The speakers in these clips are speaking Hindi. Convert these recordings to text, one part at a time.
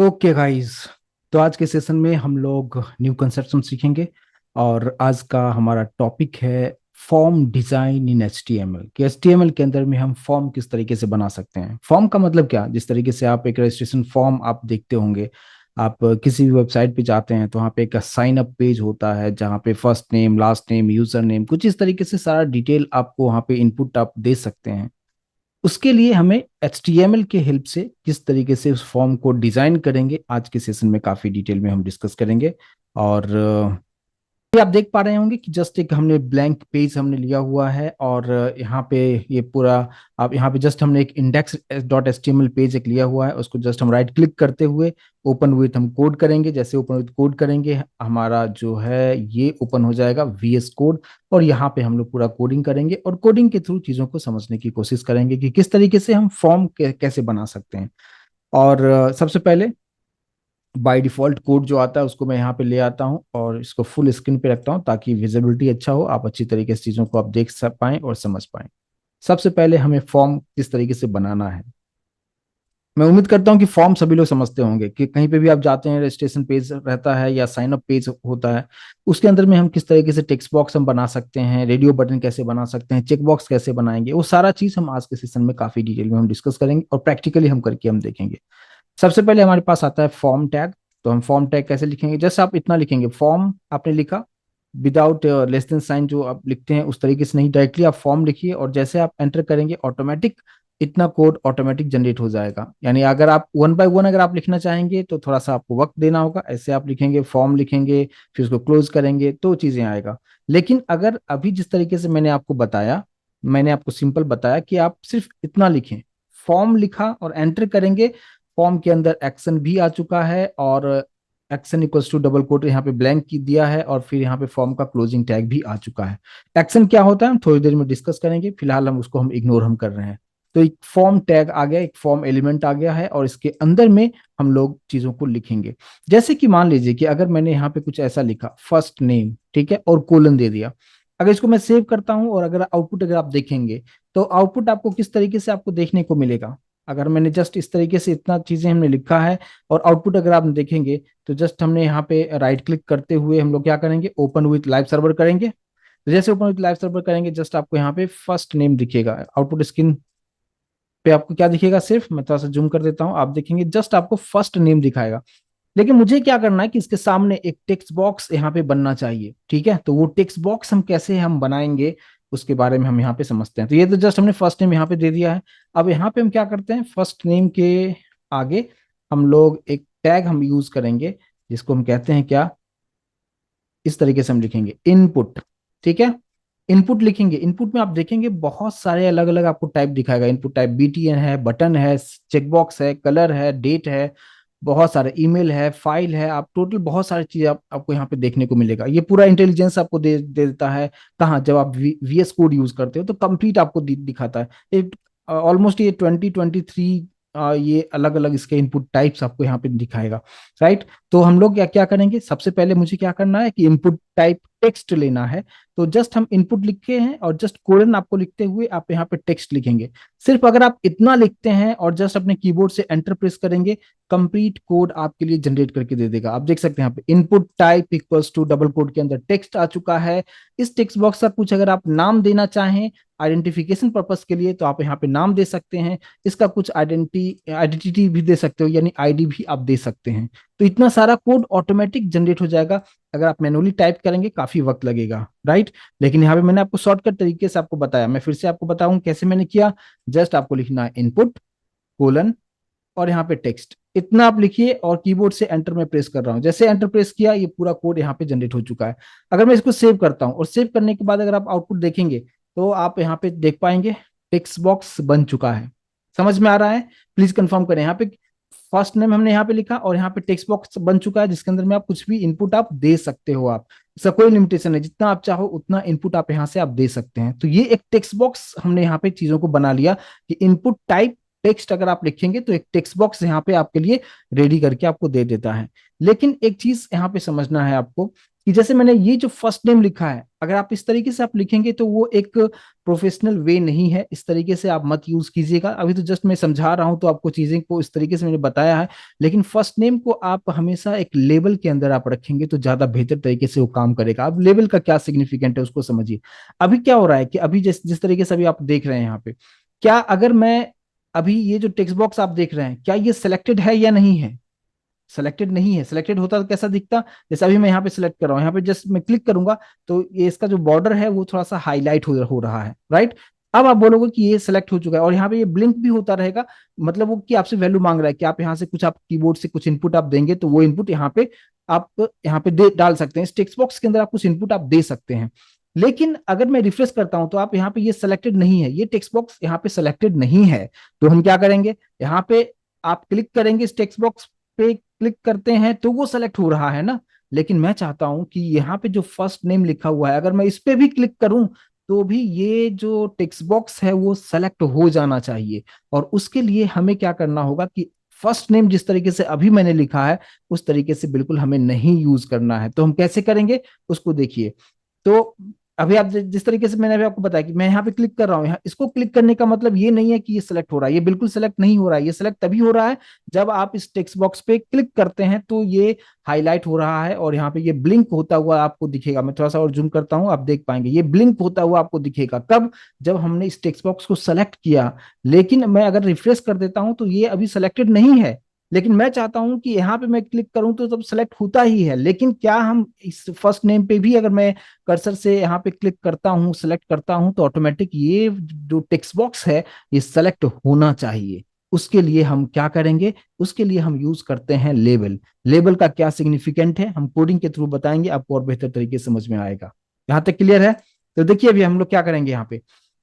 Okay guys. तो आज के सेशन में हम लोग न्यू कंसेप्ट सीखेंगे। और आज का हमारा टॉपिक है फॉर्म डिजाइन इन HTML कि HTML के अंदर में हम फॉर्म किस तरीके से बना सकते हैं। फॉर्म का मतलब क्या, जिस तरीके से आप एक रजिस्ट्रेशन फॉर्म आप देखते होंगे। आप किसी भी वेबसाइट पे जाते हैं तो वहाँ पे एक साइन अप पेज होता है जहाँ पे first name, last name, user name, कुछ इस तरीके से सारा डिटेल आपको वहाँ पे इनपुट आप दे सकते हैं। उसके लिए हमें HTML के हेल्प से किस तरीके से उस फॉर्म को डिजाइन करेंगे, आज के सेशन में काफी डिटेल में हम डिस्कस करेंगे। और ये आप देख पा रहे होंगे कि जस्ट एक हमने ब्लैंक पेज हमने लिया हुआ है और यहाँ पे ये पूरा, आप यहाँ पे जस्ट हमने एक इंडेक्स डॉट एच पेज एक लिया हुआ है, उसको जस्ट हम राइट क्लिक करते हुए ओपन विथ हम कोड करेंगे। जैसे ओपन विथ कोड करेंगे हमारा जो है ये ओपन हो जाएगा VS कोड। और यहाँ पे हम लोग पूरा कोडिंग करेंगे और कोडिंग के थ्रू चीज़ों को समझने की कोशिश करेंगे कि किस तरीके से हम फॉर्म कैसे बना सकते हैं। और सबसे पहले बाय डिफॉल्ट कोड जो आता है उसको मैं यहाँ पे ले आता हूँ और इसको फुल स्क्रीन पे रखता हूँ ताकि विजिबिलिटी अच्छा हो, आप अच्छी तरीके से चीज़ों को आप देख सक पाएं और समझ पाएं। सबसे पहले हमें फॉर्म किस तरीके से बनाना है। मैं उम्मीद करता हूँ कि फॉर्म सभी लोग समझते होंगे कि कहीं पे भी आप जाते हैं, रजिस्ट्रेशन पेज रहता है या साइन अप पेज होता है, उसके अंदर में हम किस तरीके से टेक्स्ट बॉक्स हम बना सकते हैं, रेडियो बटन कैसे बना सकते हैं, चेक बॉक्स कैसे बनाएंगे, वो सारा चीज हम आज के सेशन में काफी डिटेल में हम डिस्कस करेंगे और प्रैक्टिकली हम करके हम देखेंगे। सबसे पहले हमारे पास आता है फॉर्म टैग। तो हम फॉर्म टैग कैसे लिखेंगे, जैसे आप इतना लिखेंगे, फॉर्म आपने लिखा विदाउट लेस देन साइन जो आप लिखते हैं उस तरीके से नहीं, डायरेक्टली आप फॉर्म लिखिए और जैसे आप एंटर करेंगे ऑटोमेटिक इतना कोड ऑटोमेटिक जनरेट हो जाएगा। यानी अगर आप वन बाय वन अगर आप लिखना चाहेंगे तो थोड़ा सा आपको वक्त देना होगा, ऐसे आप लिखेंगे, फॉर्म लिखेंगे, फिर उसको क्लोज करेंगे तो चीजें आएगा। लेकिन अगर अभी जिस तरीके से मैंने आपको बताया, मैंने आपको सिंपल बताया कि आप सिर्फ इतना लिखें, फॉर्म लिखा और एंटर करेंगे, फॉर्म के अंदर एक्शन भी आ चुका है और action equals to double quote यहाँ पे ब्लैंक की दिया है और फिर यहाँ पे फॉर्म का क्लोजिंग टैग भी आ चुका है। एक्शन क्या होता है हम थोड़ी देर में डिस्कस करेंगे, फिलहाल हम उसको हम इग्नोर हम कर रहे हैं। तो एक फॉर्म टैग आ गया, एक फॉर्म एलिमेंट आ गया है और इसके अंदर में हम लोग चीजों को लिखेंगे। जैसे कि मान लीजिए कि अगर मैंने यहाँ पे कुछ ऐसा लिखा फर्स्ट नेम, ठीक है, और कोलन दे दिया। अगर इसको मैं सेव करता हूं और अगर आउटपुट अगर आप देखेंगे तो आउटपुट आपको किस तरीके से आपको देखने को मिलेगा। अगर मैंने जस्ट इस तरीके से इतना चीजें हमने लिखा है और आउटपुट अगर आप देखेंगे तो जस्ट हमने यहाँ पे राइट क्लिक करते हुए हम लोग क्या करेंगे, ओपन विथ लाइव सर्वर करेंगे। तो जैसे ओपन विथ लाइव सर्वर करेंगे जस्ट आपको यहाँ पे फर्स्ट नेम दिखेगा, आउटपुट स्क्रीन पे आपको क्या दिखेगा, सिर्फ मैं थोड़ा सा जूम कर देता हूँ, आप देखेंगे जस्ट आपको फर्स्ट नेम दिखाएगा। लेकिन मुझे क्या करना है कि इसके सामने एक टेक्स्ट बॉक्स यहाँ पे बनना चाहिए, ठीक है। तो वो टेक्स्ट बॉक्स हम कैसे हम बनाएंगे उसके बारे में हम यहाँ पे समझते हैं। तो ये तो जस्ट हमने फर्स्ट नेम यहाँ पे दे दिया है। अब यहाँ पे हम क्या करते हैं, फर्स्ट नेम के आगे हम लोग एक टैग हम यूज करेंगे जिसको हम कहते हैं क्या, इस तरीके से हम लिखेंगे इनपुट, ठीक है। इनपुट लिखेंगे, इनपुट में आप देखेंगे बहुत सारे अलग अलग आपको टाइप दिखाएगा। इनपुट टाइप BTN है, बटन है, चेकबॉक्स है, कलर है, डेट है, बहुत सारे ईमेल है, फाइल है, आप टोटल बहुत सारी चीज आपको यहाँ पे देखने को मिलेगा। ये पूरा इंटेलिजेंस आपको दे देता है कहाँ, जब आप VS कोड यूज करते हो तो कंप्लीट आपको दिखाता है। ऑलमोस्ट ये 2023 ये अलग अलग इसके इनपुट टाइप्स आपको यहाँ पे दिखाएगा, राइट। तो हम लोग क्या क्या करेंगे, सबसे पहले मुझे क्या करना है कि इनपुट टाइप टेक्स्ट लेना है। तो जस्ट हम इनपुट लिखे हैं और जस्ट कोलन आपको लिखते हुए आप यहाँ पे टेक्स्ट लिखेंगे। सिर्फ अगर आप इतना लिखते हैं और जस्ट अपने कीबोर्ड से एंटर प्रेस करेंगे, कंप्लीट कोड आपके लिए जनरेट करके दे देगा। आप देख सकते हैं यहाँ पे input type equals to double quote के अंदर टेक्स्ट आ चुका है। इस टेक्स्ट बॉक्स का कुछ अगर आप नाम देना चाहें आइडेंटिफिकेशन पर्पस के लिए तो आप यहाँ पे नाम दे सकते हैं। इसका कुछ आइडेंटिटी भी दे सकते हो, यानी ID भी आप दे सकते हैं। तो इतना सारा कोड ऑटोमेटिक जनरेट हो जाएगा। अगर आप मैनुअली टाइप करेंगे काफी वक्त लगेगा, राइट। लेकिन यहाँ पे मैंने आपको शॉर्टकट तरीके से आपको बताया, मैं फिर से आपको बताऊं कैसे मैंने किया। जस्ट आपको लिखना है इनपुट कोलन और यहाँ पे टेक्स्ट, इतना आप लिखिए और कीबोर्ड से एंटर में प्रेस कर रहा हूँ। जैसे एंटर प्रेस किया ये पूरा कोड यहाँ पे जनरेट हो चुका है। अगर मैं इसको सेव करता हूँ और सेव करने के बाद अगर आप आउटपुट देखेंगे तो आप यहाँ पे देख पाएंगे टेक्स्ट बॉक्स बन चुका है। समझ में आ रहा है, प्लीज कंफर्म करें। यहाँ पे फर्स्ट नेम हमने यहाँ पे लिखा और यहाँ पे टेक्स्ट बॉक्स बन चुका है जिसके अंदर में आप कुछ भी इनपुट आप दे सकते हो। आप इसका कोई लिमिटेशन है, जितना आप चाहो उतना इनपुट आप यहाँ से आप दे सकते हैं। तो ये एक टेक्स्ट बॉक्स हमने यहाँ पे चीजों को बना लिया कि इनपुट टाइप टेक्स्ट अगर आप लिखेंगे तो एक टेक्स्ट बॉक्स यहाँ पे आपके लिए रेडी करके आपको दे देता है। लेकिन एक चीज यहाँ पे समझना है आपको कि जैसे मैंने ये जो फर्स्ट नेम लिखा है, अगर आप इस तरीके से आप लिखेंगे तो वो एक प्रोफेशनल वे नहीं है, इस तरीके से आप मत यूज कीजिएगा। अभी तो जस्ट मैं समझा रहा हूं तो आपको चीजें को इस तरीके से मैंने बताया है, लेकिन फर्स्ट नेम को आप हमेशा एक लेबल के अंदर आप रखेंगे तो ज्यादा बेहतर तरीके से वो काम करेगा। अब लेबल का क्या सिग्निफिकेंट है उसको समझिए। अभी क्या हो रहा है कि अभी जिस जिस तरीके से अभी आप देख रहे हैं यहाँ पे, क्या अगर मैं अभी ये जो टेक्स्ट बॉक्स आप देख रहे हैं, क्या ये सिलेक्टेड है या नहीं है? सेलेक्टेड नहीं है। सेलेक्टेड होता तो कैसा दिखता, जैसे अभी मैं यहाँ पे सिलेक्ट कर रहा हूँ, यहाँ पे जस्ट मैं क्लिक करूंगा तो ये इसका जो बॉर्डर है वो थोड़ा सा हाईलाइट हो रहा है, राइट। अब आप बोलोगे कि ये सिलेक्ट हो चुका है, और यहाँ पे ये ब्लिंक भी होता रहेगा, मतलब वो कि आपसे वैल्यू मांग रहा है कि आप यहाँ से कुछ, आप कीबोर्ड से कुछ इनपुट आप देंगे तो वो इनपुट आप यहाँ पे दे डाल सकते हैं। इस टेक्स्ट बॉक्स के अंदर आप कुछ इनपुट आप दे सकते हैं। लेकिन अगर मैं रिफ्रेश करता हूं तो आप यहाँ पे ये सेलेक्टेड नहीं है, ये टेक्स्ट बॉक्स यहाँ पे सेलेक्टेड नहीं है। तो हम क्या करेंगे, यहाँ पे आप क्लिक करेंगे, इस टेक्स्ट बॉक्स पे क्लिक करते हैं तो वो सेलेक्ट हो रहा है ना। लेकिन मैं चाहता हूं कि यहाँ पे जो फर्स्ट नेम लिखा हुआ है, अगर मैं इस पे भी क्लिक करूं तो भी ये जो टेक्स्ट बॉक्स है वो सेलेक्ट हो जाना चाहिए। और उसके लिए हमें क्या करना होगा कि फर्स्ट नेम जिस तरीके से अभी मैंने लिखा है उस तरीके से बिल्कुल हमें नहीं यूज करना है। तो हम कैसे करेंगे उसको देखिए। तो अभी आप जिस तरीके से मैंने अभी आपको बताया कि मैं यहाँ पे क्लिक कर रहा हूँ, यहाँ इसको क्लिक करने का मतलब ये नहीं है कि ये सिलेक्ट हो रहा है, ये बिल्कुल सिलेक्ट नहीं हो रहा है। ये सिलेक्ट तभी हो रहा है जब आप इस टेक्स्ट बॉक्स पे क्लिक करते हैं तो ये हाईलाइट हो रहा है, और यहाँ पे ये ब्लिंक होता हुआ आपको दिखेगा। मैं थोड़ा सा और जूम करता हूँ, आप देख पाएंगे ये ब्लिंक होता हुआ आपको दिखेगा। कब? जब हमने इस टेक्स्ट बॉक्स को सेलेक्ट किया। लेकिन मैं अगर रिफ्रेश कर देता हूं तो ये अभी सेलेक्टेड नहीं है। लेकिन मैं चाहता हूं कि यहाँ पे मैं क्लिक करूं तो तब सेलेक्ट होता ही है। लेकिन क्या हम इस फर्स्ट नेम पे भी अगर मैं कर्सर से यहाँ पे क्लिक करता हूँ, सेलेक्ट करता हूँ, तो ऑटोमेटिक ये जो टेक्स्ट बॉक्स है ये सेलेक्ट होना चाहिए। उसके लिए हम क्या करेंगे, उसके लिए हम यूज करते हैं लेबल। लेबल का क्या सिग्निफिकेंट है हम कोडिंग के थ्रू बताएंगे, आपको और बेहतर तरीके से समझ में आएगा। यहाँ तक क्लियर है? तो देखिए अभी हम लोग क्या करेंगे यहाँ पे।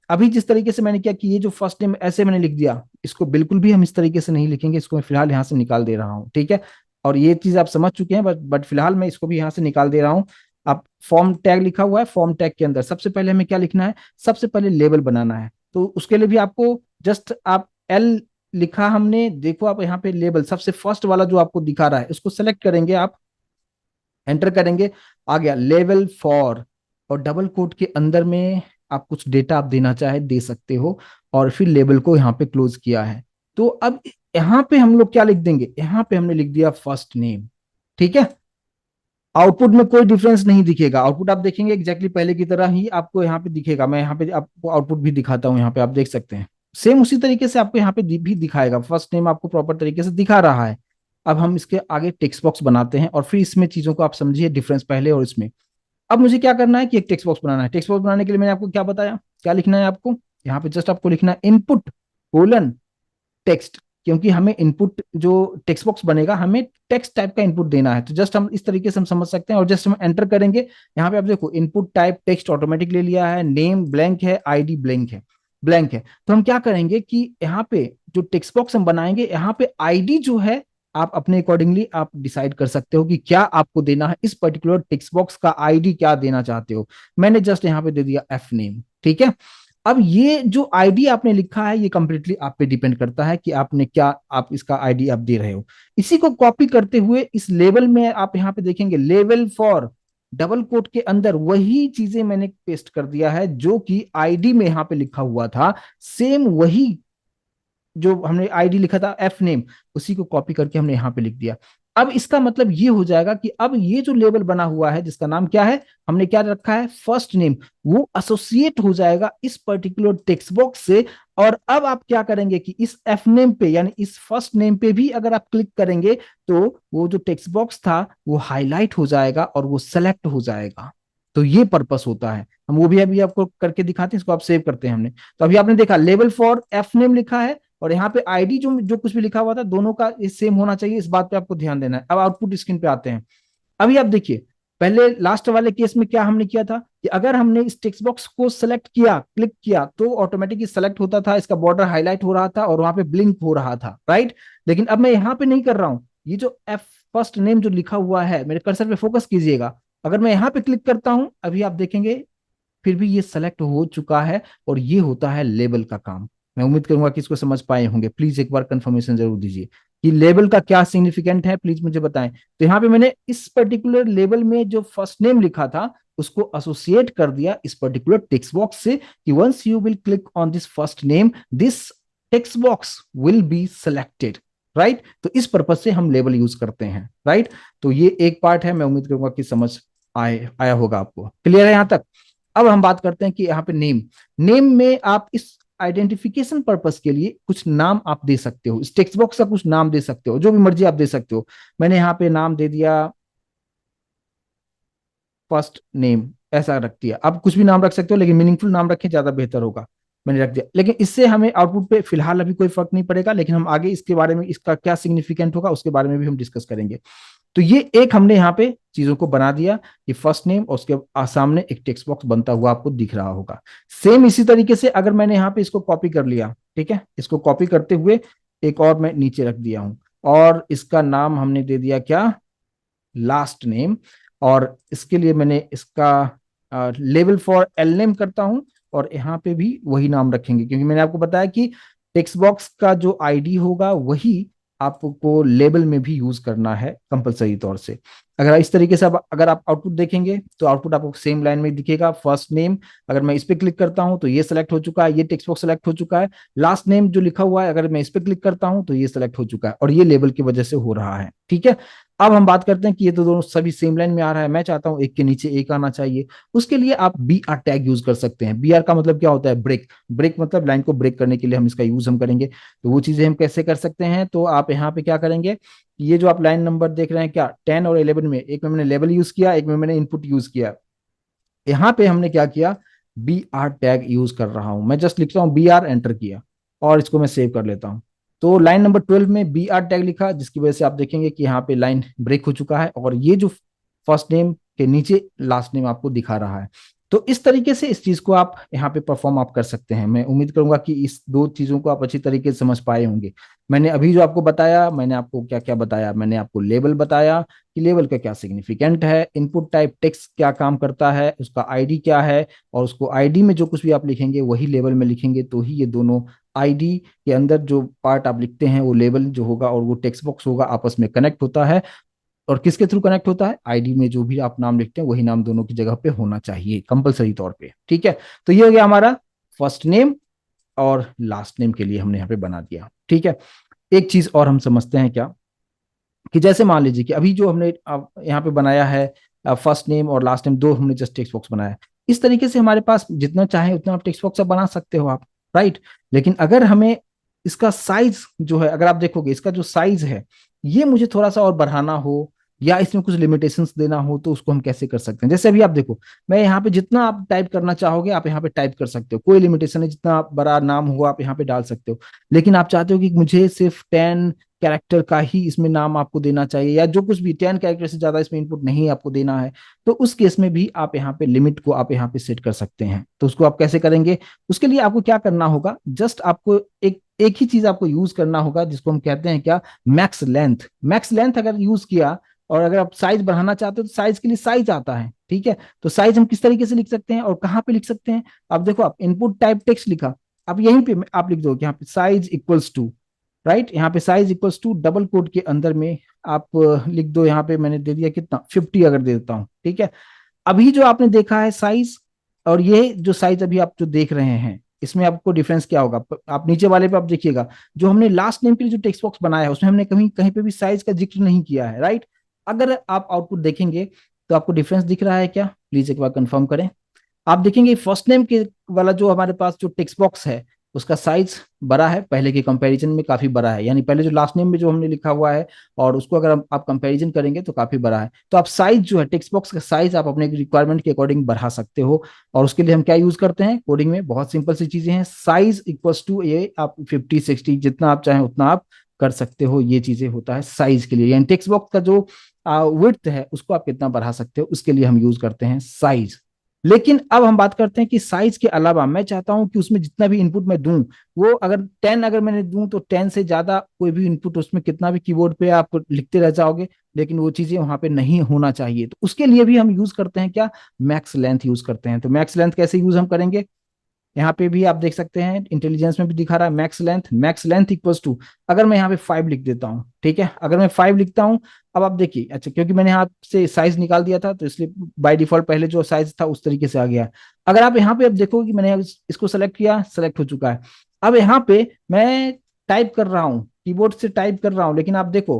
अभी जिस तरीके से मैंने क्या कि ये जो फर्स्ट नेम ऐसे मैंने लिख दिया, इसको बिल्कुल भी हम इस तरीके से नहीं लिखेंगे, इसको मैं फिलहाल यहाँ से निकाल दे रहा हूँ, ठीक है। और ये चीज आप समझ चुके हैं, बट फिलहाल मैं इसको भी यहाँ से निकाल दे रहा हूँ। आप फॉर्म टैग लिखा हुआ है, फॉर्म टैग के अंदर सबसे पहले हमें क्या लिखना है, सबसे पहले लेबल बनाना है। तो उसके लिए भी आपको जस्ट आप एल लिखा हमने, देखो आप यहाँ पे लेबल सबसे फर्स्ट वाला जो आपको दिखा रहा है उसको सेलेक्ट करेंगे, आप एंटर करेंगे, आ गया लेवल फॉर। और डबल कोट के अंदर में आप कुछ डेटा आप देना चाहे दे सकते हो, और फिर लेबल को यहाँ पे क्लोज किया है। तो अब यहाँ पे हम लोग क्या लिख देंगे, यहाँ पे हमने लिख दिया फर्स्ट नेम, ठीक है। आउटपुट में कोई डिफरेंस नहीं दिखेगा, आउटपुट आप देखेंगे एग्जैक्टली पहले की तरह ही आपको यहाँ पे दिखेगा। मैं यहाँ पे आपको आउटपुट भी दिखाता हूँ, यहाँ पे आप देख सकते हैं सेम उसी तरीके से आपको यहाँ पे भी दिखाएगा, फर्स्ट नेम आपको प्रॉपर तरीके से दिखा रहा है। अब हम इसके आगे टेक्स्ट बॉक्स बनाते हैं और फिर इसमें चीजों को आप समझिए डिफरेंस पहले और इसमें। अब मुझे क्या करना है कि एक टेक्स्ट बॉक्स बनाना है। टेक्स्ट बॉक्स बनाने के लिए मैंने आपको क्या बताया, क्या लिखना है आपको, यहाँ पे जस्ट आपको लिखना है इनपुट कोलन टेक्स्ट। क्योंकि हमें इनपुट जो टेक्स्ट बॉक्स बनेगा हमें टेक्स्ट टाइप का इनपुट देना है, तो जस्ट हम इस तरीके से हम समझ सकते हैं। और जस्ट हम एंटर करेंगे, यहाँ पे आप देखो इनपुट टाइप टेक्स्ट ऑटोमेटिक ले लिया है, नेम ब्लैंक है, आईडी ब्लैंक है। तो हम क्या करेंगे कि यहाँ पे जो टेक्स्ट बॉक्स हम बनाएंगे, यहाँ पे आईडी जो है आप अपने अकॉर्डिंगली आप डिसाइड कर सकते हो कि क्या आपको देना है, इस पर्टिकुलर टेक्स्ट बॉक्स का आईडी क्या देना चाहते हो। मैंने जस्ट यहाँ पे दे दिया एफ नेम, ठीक है। अब ये जो आईडी आपने लिखा है ये कंप्लीटली आप पे डिपेंड करता है कि आपने क्या, आप इसका आईडी आप दे रहे हो। इसी को कॉपी करते हुए इस लेवल में आप यहाँ पे देखेंगे लेवल फॉर डबल कोट के अंदर वही चीजें मैंने पेस्ट कर दिया है जो कि आईडी में यहाँ पे लिखा हुआ था। सेम वही जो हमने आईडी लिखा था एफ नेम, उसी को कॉपी करके हमने यहाँ पे लिख दिया। अब इसका मतलब ये हो जाएगा कि अब ये जो लेबल बना हुआ है जिसका नाम क्या है, हमने क्या रखा है फर्स्ट नेम, वो एसोसिएट हो जाएगा इस पर्टिकुलर टेक्स्ट बॉक्स से। और अब आप क्या करेंगे कि इस एफ नेम पे यानी इस फर्स्ट नेम पे भी अगर आप क्लिक करेंगे तो वो जो टेक्स्ट बॉक्स था वो हाईलाइट हो जाएगा और वो सेलेक्ट हो जाएगा। तो ये पर्पस होता है, हम वो भी अभी आपको करके दिखाते हैं, इसको आप सेव करते हैं हमने। तो अभी आपने देखा लेवल फॉर एफ नेम लिखा है, और यहाँ पे आईडी जो जो कुछ भी लिखा हुआ था दोनों का सेम होना चाहिए, इस बात पे आपको ध्यान देना है। अब आउटपुट स्क्रीन पे आते हैं। अभी आप देखिए पहले लास्ट वाले केस में क्या हमने किया था कि अगर हमने इस टेक्स्ट बॉक्स को सेलेक्ट किया, क्लिक किया, तो ऑटोमेटिकली सेलेक्ट होता था, इसका बॉर्डर हाईलाइट हो रहा था और वहां पे ब्लिंक हो रहा था, राइट। लेकिन अब मैं यहाँ पे नहीं कर रहा हूं, ये जो एफ फर्स्ट नेम जो लिखा हुआ है, मेरे कर्सर पे फोकस कीजिएगा, अगर मैं यहाँ पे क्लिक करता हूं अभी आप देखेंगे फिर भी ये सेलेक्ट हो चुका है। और ये होता है लेबल का काम। मैं उम्मीद करूंगा कि इसको समझ पाए होंगे, प्लीज एक बार कंफर्मेशन जरूर दीजिए। कि लेबल का क्या सिग्निफिकेंट है, प्लीज मुझे बताएं। तो यहाँ पे मैंने इस पर्टिकुलर लेबल में जो फर्स्ट नेम लिखा था उसको एसोसिएट कर दिया इस पर्टिकुलर टेक्स्ट बॉक्स से, कि once you will click on this first name this text box will be selected, right. तो इस पर्पज से हम लेबल यूज करते हैं, राइट। तो ये एक पार्ट है, मैं उम्मीद करूंगा कि समझ आया होगा आपको, क्लियर है यहां तक। अब हम बात करते हैं कि यहाँ पे नेम, नेम में आप इस आइडेंटिफिकेशन पर्पस के लिए कुछ नाम आप दे सकते हो, इस टेक्स्ट बॉक्स का कुछ नाम दे सकते हो, जो भी मर्जी आप दे सकते हो। मैंने यहाँ पे नाम दे दिया फर्स्ट नेम, ऐसा रख दिया। आप कुछ भी नाम रख सकते हो, लेकिन मीनिंगफुल नाम रखें, ज्यादा बेहतर होगा। मैंने रख दिया, लेकिन इससे हमें आउटपुट पे फिलहाल अभी कोई फर्क नहीं पड़ेगा, लेकिन हम आगे इसके बारे में, इसका क्या सिग्निफिकेंट होगा उसके बारे में भी हम डिस्कस करेंगे। तो ये एक हमने यहाँ पे चीजों को बना दिया कि फर्स्ट नेम और उसके सामने एक टेक्स्ट बॉक्स बनता हुआ आपको दिख रहा होगा। सेम इसी तरीके से अगर मैंने यहाँ पे इसको कॉपी कर लिया, ठीक है, इसको कॉपी करते हुए एक और मैं नीचे रख दिया हूं, और इसका नाम हमने दे दिया क्या, लास्ट नेम। और इसके लिए मैंने इसका लेबल फॉर एल नेम करता हूं, और यहाँ पे भी वही नाम रखेंगे, क्योंकि मैंने आपको बताया कि टेक्स्ट बॉक्स का जो आईडी होगा वही आपको लेबल में भी यूज करना है कंपलसरी तौर से। अगर इस तरीके से अगर आप आउटपुट देखेंगे तो आउटपुट आपको सेम लाइन में दिखेगा, फर्स्ट नेम। अगर मैं इस पे क्लिक करता हूं तो ये सेलेक्ट हो चुका है, ये टेक्स्ट बॉक्स सेलेक्ट हो चुका है। लास्ट नेम जो लिखा हुआ है अगर मैं इस पे क्लिक करता हूं तो ये सेलेक्ट हो चुका है, और ये लेबल की वजह से हो रहा है, ठीक है। अब हम बात करते हैं कि ये तो दोनों सभी सेम लाइन में आ रहा है, मैं चाहता हूं एक के नीचे एक आना चाहिए। उसके लिए आप बी आर टैग यूज कर सकते हैं। बी आर का मतलब क्या होता है, ब्रेक। ब्रेक मतलब लाइन को ब्रेक करने के लिए हम इसका यूज हम करेंगे। तो वो चीजें हम कैसे कर सकते हैं, तो आप यहाँ पे क्या करेंगे, ये जो आप लाइन नंबर देख रहे हैं क्या, 10 और 11 में, एक में मैंने लेबल यूज किया, एक में मैंने इनपुट यूज किया। यहाँ पे हमने क्या किया, बी आर टैग यूज कर रहा हूं मैं, जस्ट लिख रहा हूँ बी आर, एंटर किया, और इसको मैं सेव कर लेता हूँ। तो लाइन नंबर 12 में बी आर टैग लिखा, जिसकी वजह से आप देखेंगे कि यहाँ पे लाइन ब्रेक हो चुका है, और ये जो फर्स्ट नेम के नीचे लास्ट नेम आपको दिखा रहा है। तो इस तरीके से इस चीज को आप यहाँ पे परफॉर्म आप कर सकते हैं। मैं उम्मीद करूंगा कि इस दो चीजों को आप अच्छी तरीके से समझ पाए होंगे। मैंने अभी जो आपको बताया, मैंने आपको क्या क्या बताया, मैंने आपको लेबल बताया कि लेबल का क्या सिग्निफिकेंट है, इनपुट टाइप टेक्स्ट क्या काम करता है, उसका आईडी क्या है, और उसको आईडी में जो कुछ भी आप लिखेंगे वही लेबल में लिखेंगे, तो ही ये दोनों आईडी के अंदर जो पार्ट आप लिखते हैं वो लेबल जो होगा और वो टेक्स्ट बॉक्स होगा आपस में कनेक्ट होता है। और किसके थ्रू कनेक्ट होता है, आईडी में जो भी आप नाम लिखते हैं वही नाम दोनों की जगह पे होना चाहिए कंपलसरी तौर पे, ठीक है। तो ये हो गया हमारा फर्स्ट नेम और लास्ट नेम के लिए हमने यहाँ पे बना दिया, ठीक है। एक चीज और हम समझते हैं क्या, कि जैसे मान लीजिए कि अभी जो हमने यहाँ पे बनाया है, फर्स्ट नेम और लास्ट नेम दो हमने जस्ट टेक्स्ट बॉक्स बनाया है। इस तरीके से हमारे पास जितना चाहे उतना आप टेक्स्ट बॉक्स बना सकते हो आप, राइट। लेकिन अगर हमें इसका साइज जो है, अगर आप देखोगे इसका जो साइज है, ये मुझे थोड़ा सा और बढ़ाना हो, या इसमें कुछ लिमिटेशंस देना हो, तो उसको हम कैसे कर सकते हैं। जैसे अभी आप देखो, मैं यहाँ पे जितना आप टाइप करना चाहोगे आप यहाँ पे टाइप कर सकते हो, कोई लिमिटेशन है, जितना बड़ा नाम हो आप यहाँ पे डाल सकते हो। लेकिन आप चाहते हो कि मुझे सिर्फ 10 कैरेक्टर का ही इसमें नाम आपको देना चाहिए, या जो कुछ भी 10 कैरेक्टर से ज्यादा इसमें इनपुट नहीं आपको देना है, तो उस केस में भी आप यहाँ पे लिमिट को आप यहाँ पे सेट कर सकते हैं। तो उसको आप कैसे करेंगे, उसके लिए आपको क्या करना होगा, जस्ट आपको एक एक ही चीज आपको यूज करना होगा, जिसको हम कहते हैं क्या, मैक्स लेंथ। मैक्स लेंथ अगर यूज किया, और अगर आप साइज बढ़ाना चाहते हो तो साइज के लिए साइज आता है, ठीक है। तो साइज हम किस तरीके से लिख सकते हैं और कहाँ पे लिख सकते हैं, आप देखो, आप इनपुट टाइप टेक्स्ट लिखा, आप यहीं पे आप लिख दो यहाँ पे साइज इक्वल्स टू, राइट। यहाँ पे size equals to double quote के अंदर में आप लिख दो, यहाँ पे मैंने दे दिया कितना, 50 अगर दे देता हूँ, ठीक है। अभी जो आपने देखा है साइज, और ये जो साइज अभी आप जो देख रहे हैं, इसमें आपको डिफरेंस क्या होगा, आप नीचे वाले पे आप देखिएगा, जो हमने लास्ट नेम के लिए जो टेक्स्ट बॉक्स बनाया है उसमें हमने कहीं कहीं पे भी साइज का जिक्र नहीं किया है, राइट। अगर आप आउटपुट देखेंगे तो आपको डिफरेंस दिख रहा है क्या, प्लीज एक बार कंफर्म करें। आप देखेंगे फर्स्ट नेम के वाला जो हमारे पास जो टेक्स्ट बॉक्स है उसका साइज बड़ा है, पहले के कंपैरिजन में काफी बड़ा है, यानी पहले जो लास्ट नेम में जो हमने लिखा हुआ है और उसको अगर आप कंपैरिजन करेंगे तो काफी बड़ा है। तो आप साइज जो है टेक्स्ट बॉक्स का साइज आप अपने रिक्वायरमेंट के अकॉर्डिंग बढ़ा सकते हो, और उसके लिए हम क्या यूज करते हैं कोडिंग में, बहुत सिंपल सी चीजें हैं, साइज इक्वल्स टू ये आप 50 60 जितना आप चाहें उतना आप कर सकते हो, ये चीजें होता है साइज के लिए, यानी टेक्स्ट बॉक्स का जो विड्थ है उसको आप कितना बढ़ा सकते हो, उसके लिए हम यूज करते हैं साइज। लेकिन अब हम बात करते हैं कि साइज के अलावा मैं चाहता हूं कि उसमें जितना भी इनपुट मैं दूं, वो अगर 10 अगर मैंने दूं तो 10 से ज्यादा कोई भी इनपुट उसमें कितना भी कीबोर्ड पे आप लिखते रह जाओगे, लेकिन वो चीजें वहां पे नहीं होना चाहिए। तो उसके लिए भी हम यूज करते हैं क्या, मैक्स लेंथ यूज करते हैं। तो मैक्स लेंथ कैसे यूज हम करेंगे, यहाँ पे भी आप देख सकते हैं इंटेलिजेंस में भी दिखा रहा है मैक्स लेंथ इक्वल्स टू, अगर मैं यहाँ पे 5 लिख देता हूँ, ठीक है, अगर मैं 5 लिखता हूँ, अब आप देखिए, अच्छा क्योंकि मैंने यहाँ से साइज निकाल दिया था तो इसलिए बाय डिफॉल्ट पहले जो साइज था उस तरीके से आ गया। अगर आप यहाँ पे अब देखो कि मैंने इसको सेलेक्ट किया, सेलेक्ट हो चुका है। अब यहाँ पे मैं टाइप कर रहा हूँ, कीबोर्ड से टाइप कर रहा हूँ, लेकिन आप देखो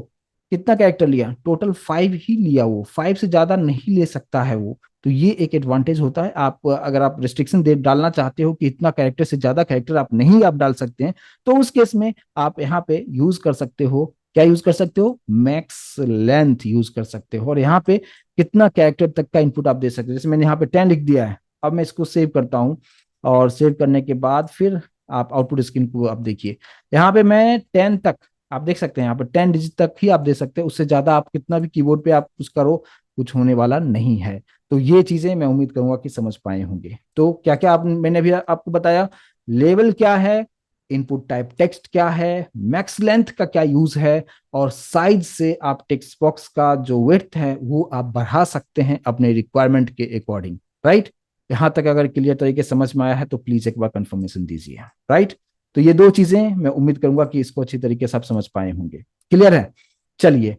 कितना कैरेक्टर लिया, टोटल 5 ही लिया, वो 5 से ज्यादा नहीं ले सकता है वो। तो ये एक एडवांटेज होता है, आप अगर आप रिस्ट्रिक्शन दे डालना चाहते हो कि इतना कैरेक्टर से ज्यादा कैरेक्टर आप नहीं आप डाल सकते हैं, तो उस केस में आप यहाँ पे यूज कर सकते हो, क्या यूज कर सकते हो, मैक्स लेंथ यूज कर सकते हो, और यहाँ पे कितना कैरेक्टर तक का इनपुट आप दे सकते हो। जैसे मैंने यहाँ पे 10 लिख दिया है, अब मैं इसको सेव करता हूँ, और सेव करने के बाद फिर आप आउटपुट स्क्रीन को आप देखिए, यहाँ पे मैं 10 तक आप देख सकते हैं, यहाँ पे 10 डिजिट तक ही आप दे सकते हैं, उससे ज्यादा आप कितना भी कीबोर्ड पे आप कुछ करो, कुछ होने वाला नहीं है। तो ये चीजें मैं उम्मीद करूंगा कि समझ पाए होंगे। तो क्या क्या आप, मैंने अभी आपको बताया, लेवल क्या है, इनपुट टाइप टेक्स्ट क्या है, मैक्स लेंथ का क्या यूज है, और साइज से आप टेक्स्ट बॉक्स का जो विड्थ है वो आप बढ़ा सकते हैं अपने रिक्वायरमेंट के अकॉर्डिंग, राइट। यहां तक अगर क्लियर तरीके से समझ में आया है तो प्लीज एक बार कंफर्मेशन दीजिए, राइट। तो ये दो चीजें मैं उम्मीद करूंगा कि इसको अच्छी तरीके से आप समझ पाए होंगे। क्लियर है। चलिए,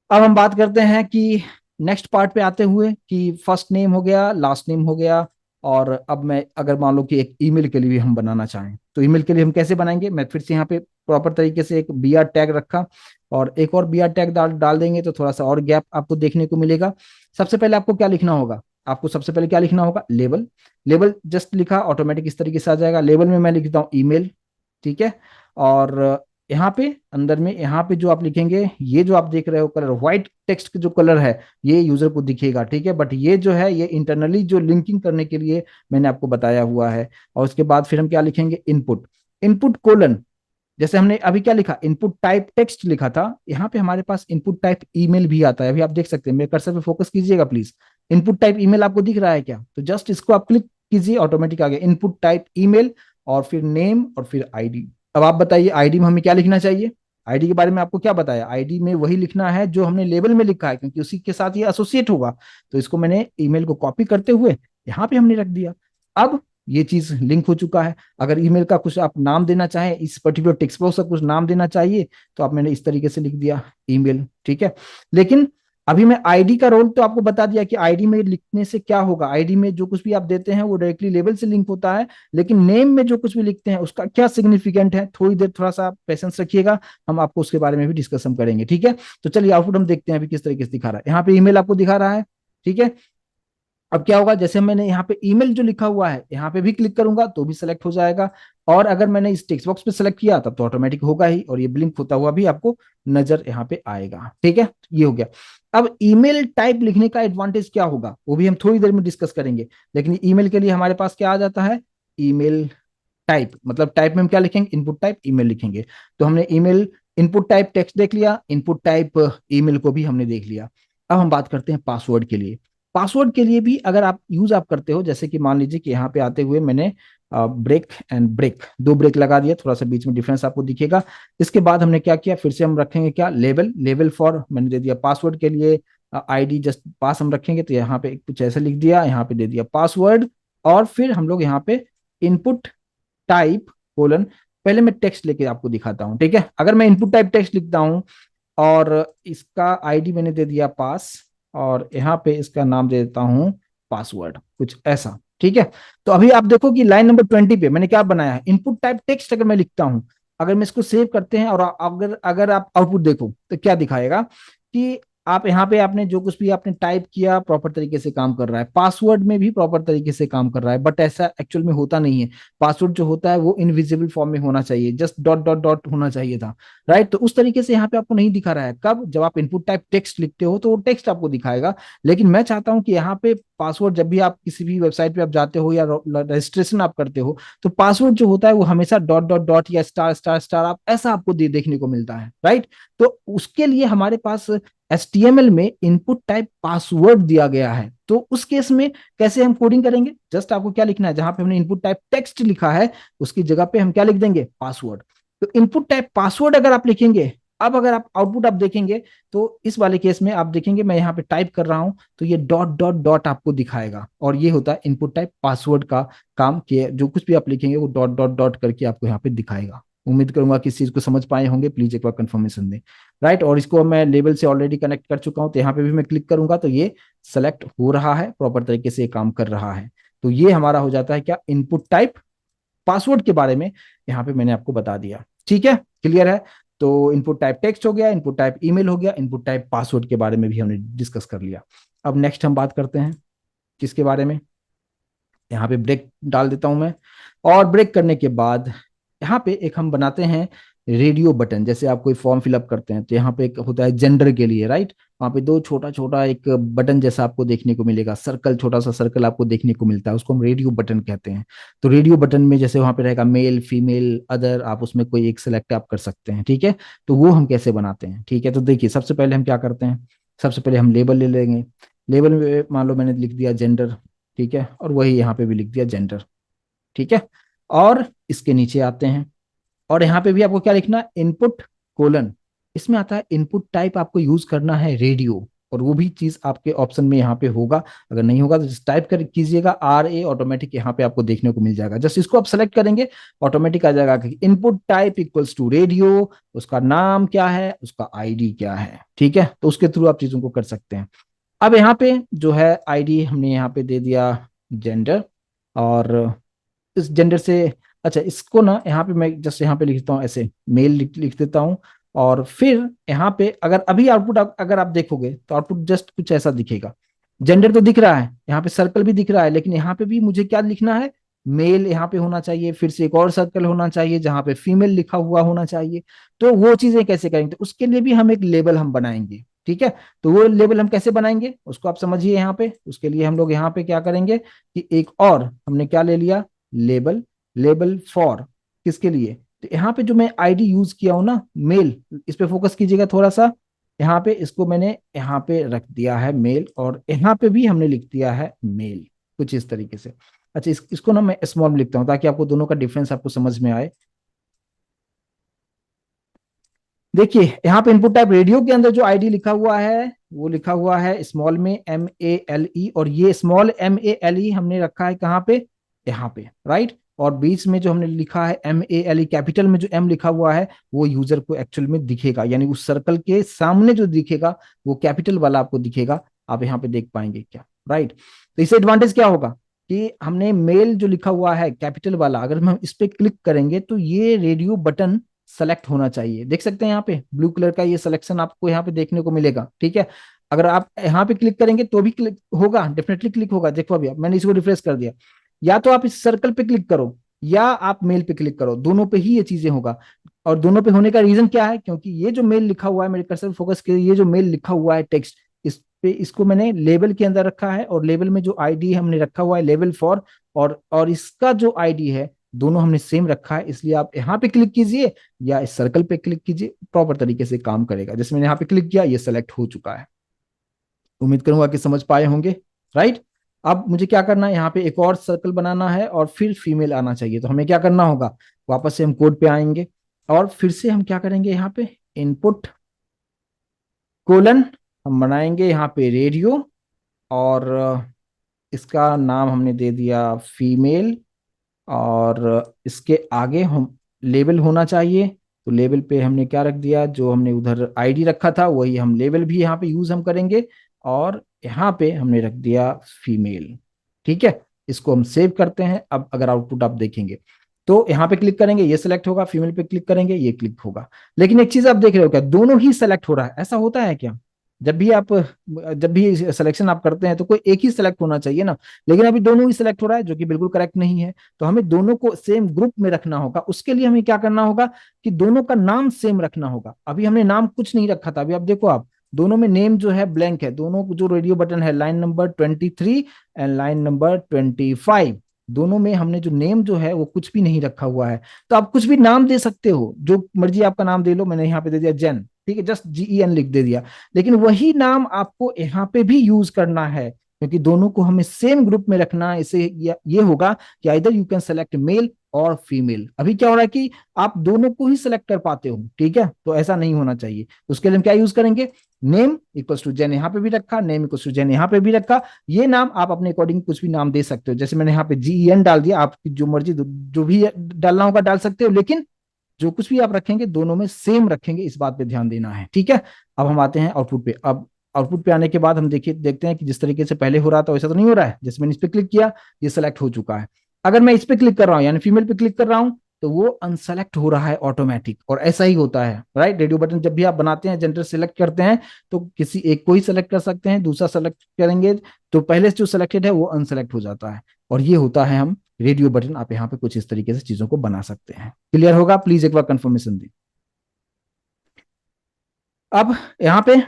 अब हम बात करते हैं कि नेक्स्ट पार्ट पे आते हुए कि फर्स्ट नेम हो गया, लास्ट नेम हो गया, और अब मैं अगर मान लो कि एक ईमेल के लिए भी हम बनाना चाहें तो ईमेल के लिए हम कैसे बनाएंगे, मैं फिर से यहाँ पे प्रॉपर तरीके से एक बी आर टैग रखा, और एक और बी आर टैग डाल डाल देंगे तो थोड़ा सा और गैप आपको देखने को मिलेगा। सबसे पहले आपको क्या लिखना होगा, आपको सबसे पहले क्या लिखना होगा, लेबल। लेबल जस्ट लिखा, ऑटोमेटिक इस तरीके से आ जाएगा। लेबल में मैं लिखता हूँ ईमेल, ठीक है। और यहाँ पे अंदर में यहाँ पे जो आप लिखेंगे, ये जो आप देख रहे हो कलर, व्हाइट टेक्स्ट का जो कलर है ये यूजर को दिखेगा, ठीक है, बट ये जो है ये इंटरनली जो लिंकिंग करने के लिए मैंने आपको बताया हुआ है। और उसके बाद फिर हम क्या लिखेंगे, इनपुट। इनपुट कोलन, जैसे हमने अभी क्या लिखा, इनपुट टाइप टेक्स्ट लिखा था, यहाँ पे हमारे पास इनपुट टाइप ईमेल भी आता है, अभी आप देख सकते हैं, मेरे कर्सर पे फोकस कीजिएगा प्लीज। इनपुट टाइप ईमेल आपको दिख रहा है क्या, तो जस्ट इसको आप क्लिक कीजिए, ऑटोमेटिक आ गया इनपुट टाइप ईमेल, और फिर नेम और फिर आईडी। अब आप बताइए आईडी में हमें क्या लिखना चाहिए। आईडी के बारे में आपको क्या बताया, आईडी में वही लिखना है जो हमने लेबल में लिखा है, क्योंकि उसी के साथ ये एसोसिएट होगा। तो इसको मैंने ईमेल को कॉपी करते हुए यहाँ पे हमने रख दिया। अब ये चीज लिंक हो चुका है। अगर ईमेल का कुछ आप नाम देना चाहें, इस पर्टिकुलर टेक्स्ट बॉक्स का कुछ नाम देना चाहिए, तो आप मैंने इस तरीके से लिख दिया ईमेल, ठीक है। लेकिन अभी मैं आईडी का रोल तो आपको बता दिया कि आईडी में लिखने से क्या होगा, आईडी में जो कुछ भी आप देते हैं वो डायरेक्टली लेबल से लिंक होता है, लेकिन नेम में जो कुछ भी लिखते हैं उसका क्या सिग्निफिकेंट है, थोड़ी देर थोड़ा सा पेशेंस रखिएगा, हम आपको उसके बारे में भी डिस्कशन करेंगे, ठीक है। तो चलिए आउटपुट हम देखते हैं अभी किस तरीके से दिखा रहा है, यहाँ पे ईमेल आपको दिखा रहा है, ठीक है। अब क्या होगा, जैसे मैंने यहाँ पे ईमेल जो लिखा हुआ है यहाँ पे भी क्लिक करूंगा तो भी सिलेक्ट हो जाएगा, और अगर मैंने इस टेक्स्ट बॉक्स पे सिलेक्ट किया तब तो ऑटोमेटिक होगा ही, और ये ब्लिंक होता हुआ भी आपको नजर यहाँ पे आएगा, ठीक है। ये हो गया। अब ईमेल टाइप लिखने का एडवांटेज क्या होगा वो भी हम थोड़ी देर में डिस्कस करेंगे, लेकिन ईमेल के लिए हमारे पास क्या आ जाता है, ईमेल टाइप, मतलब टाइप में हम क्या लिखेंगे, इनपुट टाइप ईमेल लिखेंगे। तो हमने ईमेल इनपुट टाइप टेक्स्ट देख लिया, इनपुट टाइप ईमेल को भी हमने देख लिया। अब हम बात करते हैं पासवर्ड के लिए। पासवर्ड के लिए भी अगर आप यूज आप करते हो, जैसे कि मान लीजिए कि यहाँ पे आते हुए मैंने ब्रेक एंड ब्रेक, दो ब्रेक लगा दिया, थोड़ा सा बीच में डिफरेंस आपको दिखेगा। इसके बाद हमने क्या किया, फिर से हम रखेंगे क्या, लेबल। लेबल फॉर मैंने दे दिया पासवर्ड के लिए आईडी जस्ट पास हम रखेंगे, तो यहाँ पे कुछ ऐसे लिख दिया, यहाँ पे दे दिया पासवर्ड। और फिर हम लोग यहाँ पे इनपुट टाइप कोलन, पहले मैं टेक्स्ट लेके आपको दिखाता हूं, ठीक है। अगर मैं इनपुट टाइप टेक्स्ट लिखता हूं और इसका आईडी मैंने दे दिया पास, और यहाँ पे इसका नाम दे देता हूं पासवर्ड, कुछ ऐसा, ठीक है। तो अभी आप देखो कि लाइन नंबर 20 पे मैंने क्या बनाया है, इनपुट टाइप टेक्स्ट अगर मैं लिखता हूं, अगर मैं इसको सेव करते हैं और अगर अगर आप आउटपुट देखो तो क्या दिखाएगा कि आप यहाँ पे आपने जो कुछ भी आपने टाइप किया प्रॉपर तरीके से काम कर रहा है, पासवर्ड में भी प्रॉपर तरीके से काम कर रहा है, बट ऐसा एक्चुअल में होता नहीं है। पासवर्ड जो होता है वो इनविजिबल फॉर्म में होना चाहिए, जस्ट डॉट डॉट डॉट होना चाहिए था, राइट। तो उस तरीके से यहाँ पे आपको नहीं दिखा रहा है, कब, जब आप इनपुट टाइप टेक्स्ट लिखते हो तो वो टेक्स्ट आपको दिखाएगा। लेकिन मैं चाहता हूं कि यहाँ पे पासवर्ड, जब भी आप किसी भी वेबसाइट पे आप जाते हो या रजिस्ट्रेशन आप करते हो, तो पासवर्ड जो होता है वो हमेशा डॉट डॉट डॉट या स्टार स्टार स्टार आप ऐसा आपको देखने को मिलता है, राइट। तो उसके लिए हमारे पास HTML में इनपुट टाइप पासवर्ड दिया गया है। तो उस केस में कैसे हम कोडिंग करेंगे, जस्ट आपको क्या लिखना है, जहां पे हमने इनपुट टाइप टेक्स्ट लिखा है उसकी जगह पे हम क्या लिख देंगे, पासवर्ड। तो इनपुट टाइप पासवर्ड अगर आप लिखेंगे अब अगर आप आउटपुट आप देखेंगे तो इस वाले केस में आप देखेंगे मैं यहाँ पे टाइप कर रहा हूं तो ये डॉट डॉट डॉट आपको दिखाएगा, और ये होता है इनपुट टाइप पासवर्ड का काम, कि जो कुछ भी आप लिखेंगे वो डॉट डॉट डॉट करके आपको यहाँ पे दिखाएगा। उम्मीद करूंगा कि इस चीज को समझ पाए होंगे, प्लीज एक बार कंफर्मेशन दें। राइट, और इसको मैं लेबल से ऑलरेडी कनेक्ट कर चुका हूं, तो यहाँ पे भी मैं क्लिक करूंगा तो ये सेलेक्ट हो रहा है, प्रॉपर तरीके से ये काम कर रहा है। तो ये हमारा हो जाता है क्या, इनपुट टाइप पासवर्ड के बारे में यहाँ पे मैंने आपको बता दिया। ठीक है, क्लियर है। तो इनपुट टाइप टेक्स्ट हो गया, इनपुट टाइप ईमेल हो गया, इनपुट टाइप पासवर्ड के बारे में भी हमने डिस्कस कर लिया। अब नेक्स्ट हम बात करते हैं किसके बारे में, यहाँ पे ब्रेक डाल देता हूं मैं। और ब्रेक करने के बाद यहाँ पे एक हम बनाते हैं रेडियो बटन। जैसे आप कोई फॉर्म फिलअप करते हैं तो यहाँ पे एक होता है जेंडर के लिए, राइट। वहाँ पे दो छोटा छोटा एक बटन जैसा आपको देखने को मिलेगा, सर्कल, छोटा सा सर्कल आपको देखने को मिलता है, उसको हम रेडियो बटन कहते हैं। तो रेडियो बटन में जैसे वहाँ पे रहेगा मेल, फीमेल, अदर, आप उसमें कोई एक सिलेक्ट आप कर सकते हैं। ठीक है, तो वो हम कैसे बनाते हैं, ठीक है। तो देखिए सबसे पहले हम क्या करते हैं, सबसे पहले हम लेबल ले लेंगे। लेबल में मान लो मैंने लिख दिया जेंडर, ठीक है, और वही यहाँ पे भी लिख दिया जेंडर। ठीक है, और इसके नीचे आते हैं, और यहाँ पे भी आपको क्या लिखना है, इनपुट कोलन, इसमें आता है इनपुट टाइप आपको यूज करना है रेडियो, और वो भी चीज आपके ऑप्शन में यहाँ पे होगा। अगर नहीं होगा तो जस्ट टाइप कर कीजिएगा RA, ऑटोमेटिक यहाँ पे आपको देखने को मिल जाएगा। जस्ट इसको आप सेलेक्ट करेंगे, ऑटोमेटिक आ जाएगा कि input type equals to radio, उसका नाम क्या है, उसका ID क्या है। ठीक है, तो उसके थ्रू आप चीजों को कर सकते हैं। अब यहाँ पे जो है ID हमने यहाँ पे दे दिया जेंडर, और इस जेंडर से, अच्छा इसको ना यहाँ पे मैं जस्ट यहाँ पे लिखता हूँ ऐसे मेल लिख देता हूँ। और फिर यहाँ पे अगर अभी आउटपुट अगर आप देखोगे तो आउटपुट जस्ट कुछ ऐसा दिखेगा। जेंडर तो दिख रहा है, यहाँ पे सर्कल भी दिख रहा है, लेकिन यहाँ पे भी मुझे क्या लिखना है, मेल यहाँ पे होना चाहिए, फिर से एक और सर्कल होना चाहिए जहाँ पे फीमेल लिखा हुआ होना चाहिए। तो वो चीजें कैसे करेंगे, तो उसके लिए भी हम एक लेबल हम बनाएंगे। ठीक है, तो वो लेबल हम कैसे बनाएंगे उसको आप समझिए। यहाँ पे उसके लिए हम लोग यहाँ पे क्या करेंगे कि एक और हमने क्या ले लिया, लेबल, लेबल फॉर, किसके लिए, तो यहाँ पे जो मैं आईडी यूज किया हूं ना, मेल, इस पे फोकस कीजिएगा थोड़ा सा। यहाँ पे इसको मैंने यहाँ पे रख दिया है मेल, और यहाँ पे भी हमने लिख दिया है मेल, कुछ इस तरीके से। अच्छा इसको ना मैं स्मॉल में लिखता हूँ ताकि आपको दोनों का डिफरेंस आपको समझ में आए। देखिए यहाँ पे इनपुट टाइप रेडियो के अंदर जो आईडी लिखा हुआ है वो लिखा हुआ है स्मॉल में MALE, और ये स्मॉल MALE हमने रखा है कहाँ पे, यहाँ पे, राइट। और बीच में जो हमने लिखा है MALE, कैपिटल में जो M लिखा हुआ है वो यूजर को एक्चुअल में दिखेगा, यानी उस सर्कल के सामने जो दिखेगा वो कैपिटल वाला आपको दिखेगा। आप यहाँ पे देख पाएंगे क्या, राइट। तो इससे एडवांटेज क्या होगा कि हमने मेल जो लिखा हुआ है कैपिटल वाला, अगर हम इस पे क्लिक करेंगे तो ये रेडियो बटन सेलेक्ट होना चाहिए। देख सकते हैं यहाँ पे ब्लू कलर का ये सिलेक्शन आपको यहाँ पे देखने को मिलेगा। ठीक है, अगर आप यहाँ पे क्लिक करेंगे तो भी क्लिक होगा, डेफिनेटली क्लिक होगा। देखो अभी मैंने इसको रिफ्रेश कर दिया, या तो आप इस सर्कल पे क्लिक करो या आप मेल पे क्लिक करो, दोनों पे ही ये चीजें होगा। और दोनों पे होने का रीजन क्या है, क्योंकि ये जो मेल लिखा हुआ है, मेरे कर्सर फोकस के, ये जो मेल लिखा हुआ है टेक्स्ट, इस पे इसको मैंने लेबल के अंदर रखा है, और लेबल में जो आईडी हमने रखा हुआ है लेबल फॉर, और इसका जो आईडी है दोनों हमने सेम रखा है। इसलिए आप यहाँ पे क्लिक कीजिए या इस सर्कल पे क्लिक कीजिए, प्रॉपर तरीके से काम करेगा। जैसे मैंने यहाँ पे क्लिक किया, ये सेलेक्ट हो चुका है। उम्मीद करूंगा कि समझ पाए होंगे, राइट। अब मुझे क्या करना है, यहाँ पे एक और सर्कल बनाना है और फिर फीमेल आना चाहिए। तो हमें क्या करना होगा, वापस से हम कोड पे आएंगे और फिर से हम क्या करेंगे, यहाँ पे इनपुट कोलन हम बनाएंगे यहाँ पे रेडियो, और इसका नाम हमने दे दिया फीमेल, और इसके आगे हम लेबल होना चाहिए। तो लेबल पे हमने क्या रख दिया, जो हमने उधर आईडी रखा था वही हम लेबल भी यहाँ पे यूज हम करेंगे, और यहाँ पे हमने रख दिया फीमेल। ठीक है, इसको हम सेव करते हैं। अब अगर आउटपुट आप देखेंगे तो यहाँ पे क्लिक करेंगे ये सिलेक्ट होगा, फीमेल पे क्लिक करेंगे ये क्लिक होगा। लेकिन एक चीज आप देख रहे हो क्या, दोनों ही सेलेक्ट हो रहा है, ऐसा होता है क्या, जब भी सिलेक्शन आप करते हैं तो कोई एक ही सिलेक्ट होना चाहिए ना, लेकिन अभी दोनों ही सिलेक्ट हो रहा है जो कि बिल्कुल करेक्ट नहीं है। तो हमें दोनों को सेम ग्रुप में रखना होगा, उसके लिए हमें क्या करना होगा कि दोनों का नाम सेम रखना होगा। अभी हमने नाम कुछ नहीं रखा था, अभी आप देखो, आप दोनों में नेम जो है ब्लैंक है, दोनों जो रेडियो बटन है line number 23 and line number 25, दोनों में हमने जो नेम जो है वो कुछ भी नहीं रखा हुआ है। तो आप कुछ भी नाम दे सकते हो, जो मर्जी आपका नाम दे लो, मैंने यहाँ पे दे दिया जेन, ठीक है, जस्ट GEN लिख दे दिया। लेकिन वही नाम आपको यहाँ पे भी यूज करना है, क्योंकि दोनों को हमें सेम ग्रुप में रखना है। इससे ये होगा कि either you can select male और फीमेल। अभी क्या हो रहा है कि आप दोनों को ही सेलेक्ट कर पाते हो, ठीक है, तो ऐसा नहीं होना चाहिए। उसके लिए हम क्या यूज करेंगे, नेम इक्वल्स टू जेन, यहाँ पे भी रखा, नेम इक्वल्स टू जेन यहाँ पे भी रखा। ये नाम आप अपने अकॉर्डिंग कुछ भी नाम दे सकते हो, जैसे मैंने यहाँ पे GEN डाल दिया, आप जो मर्जी जो भी डालना होगा डाल सकते हो, लेकिन जो कुछ भी आप रखेंगे दोनों में सेम रखेंगे, इस बात पे ध्यान देना है, ठीक है। अब हम आते हैं आउटपुट पे। अब आउटपुट पे आने के बाद हम देखिए देखते हैं कि जिस तरीके से पहले हो रहा था वैसा तो नहीं हो रहा है। जैसे मैंने इस पे क्लिक किया, ये सेलेक्ट हो चुका है। अगर मैं इस पे क्लिक कर रहा हूँ यानी फीमेल पे क्लिक कर रहा हूँ, तो वो अनसेलेक्ट हो रहा है ऑटोमेटिक। और ऐसा ही होता है, राइट। रेडियो बटन जब भी आप बनाते हैं, जेंडर सेलेक्ट करते हैं, तो किसी एक को ही सेलेक्ट कर सकते हैं, दूसरा सेलेक्ट करेंगे तो पहले से जो सेलेक्टेड है वो अनसेलेक्ट हो जाता है। और ये होता है हम रेडियो बटन। आप यहाँ पे कुछ इस तरीके से चीजों को बना सकते हैं। क्लियर होगा, प्लीज एक बार कंफर्मेशन दें। अब यहाँ पे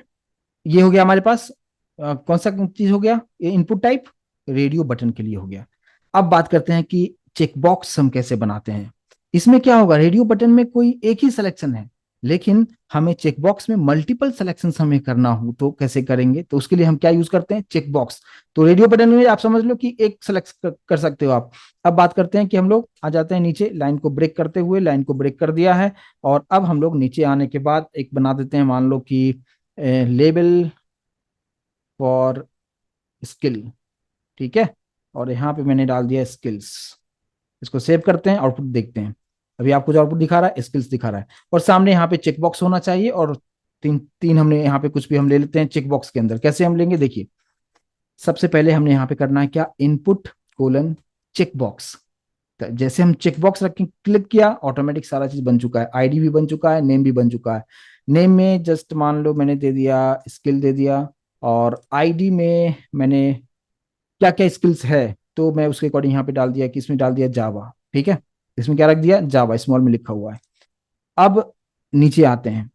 ये हो गया हमारे पास कौन सा चीज हो गया, ये इनपुट टाइप रेडियो बटन के लिए हो गया। अब बात करते हैं कि चेकबॉक्स हम कैसे बनाते हैं। इसमें क्या होगा, रेडियो बटन में कोई एक ही सिलेक्शन है, लेकिन हमें चेकबॉक्स में मल्टीपल सिलेक्शन हमें करना हो तो कैसे करेंगे, तो उसके लिए हम क्या यूज करते हैं, चेकबॉक्स। तो रेडियो बटन में आप समझ लो कि एक सेलेक्ट कर सकते हो आप। अब बात करते हैं कि हम लोग आ जाते हैं नीचे, लाइन को ब्रेक करते हुए, लाइन को ब्रेक कर दिया है। और अब हम लोग नीचे आने के बाद एक बना देते हैं, मान लो कि लेबल फॉर स्किल, ठीक है। और यहाँ पे मैंने डाल दिया स्किल्स। इसको सेव करते हैं, आउटपुट देखते हैं। अभी आपको जो आउटपुट दिखा रहा है स्किल्स दिखा रहा है, और सामने यहाँ पे चेकबॉक्स होना चाहिए। और तीन तीन हमने यहाँ पे कुछ भी हम ले लेते हैं चेकबॉक्स के अंदर। कैसे हम लेंगे देखिए, सबसे पहले हमने यहाँ पे करना है क्या, इनपुट कोलन चेकबॉक्स। जैसे हम चेकबॉक्स रख के क्लिक किया, ऑटोमेटिक सारा चीज बन चुका है, आईडी भी बन चुका है, नेम भी बन चुका है। नेम में जस्ट मान लो मैंने दे दिया स्किल दे दिया, और आईडी में मैंने क्या क्या स्किल्स है तो मैं उसके अकॉर्डिंग यहाँ पे डाल दिया कि इसमें डाल दिया जावा, ठीक है। इसमें क्या रख दिया, जावा स्मॉल में लिखा हुआ है। अब नीचे आते हैं।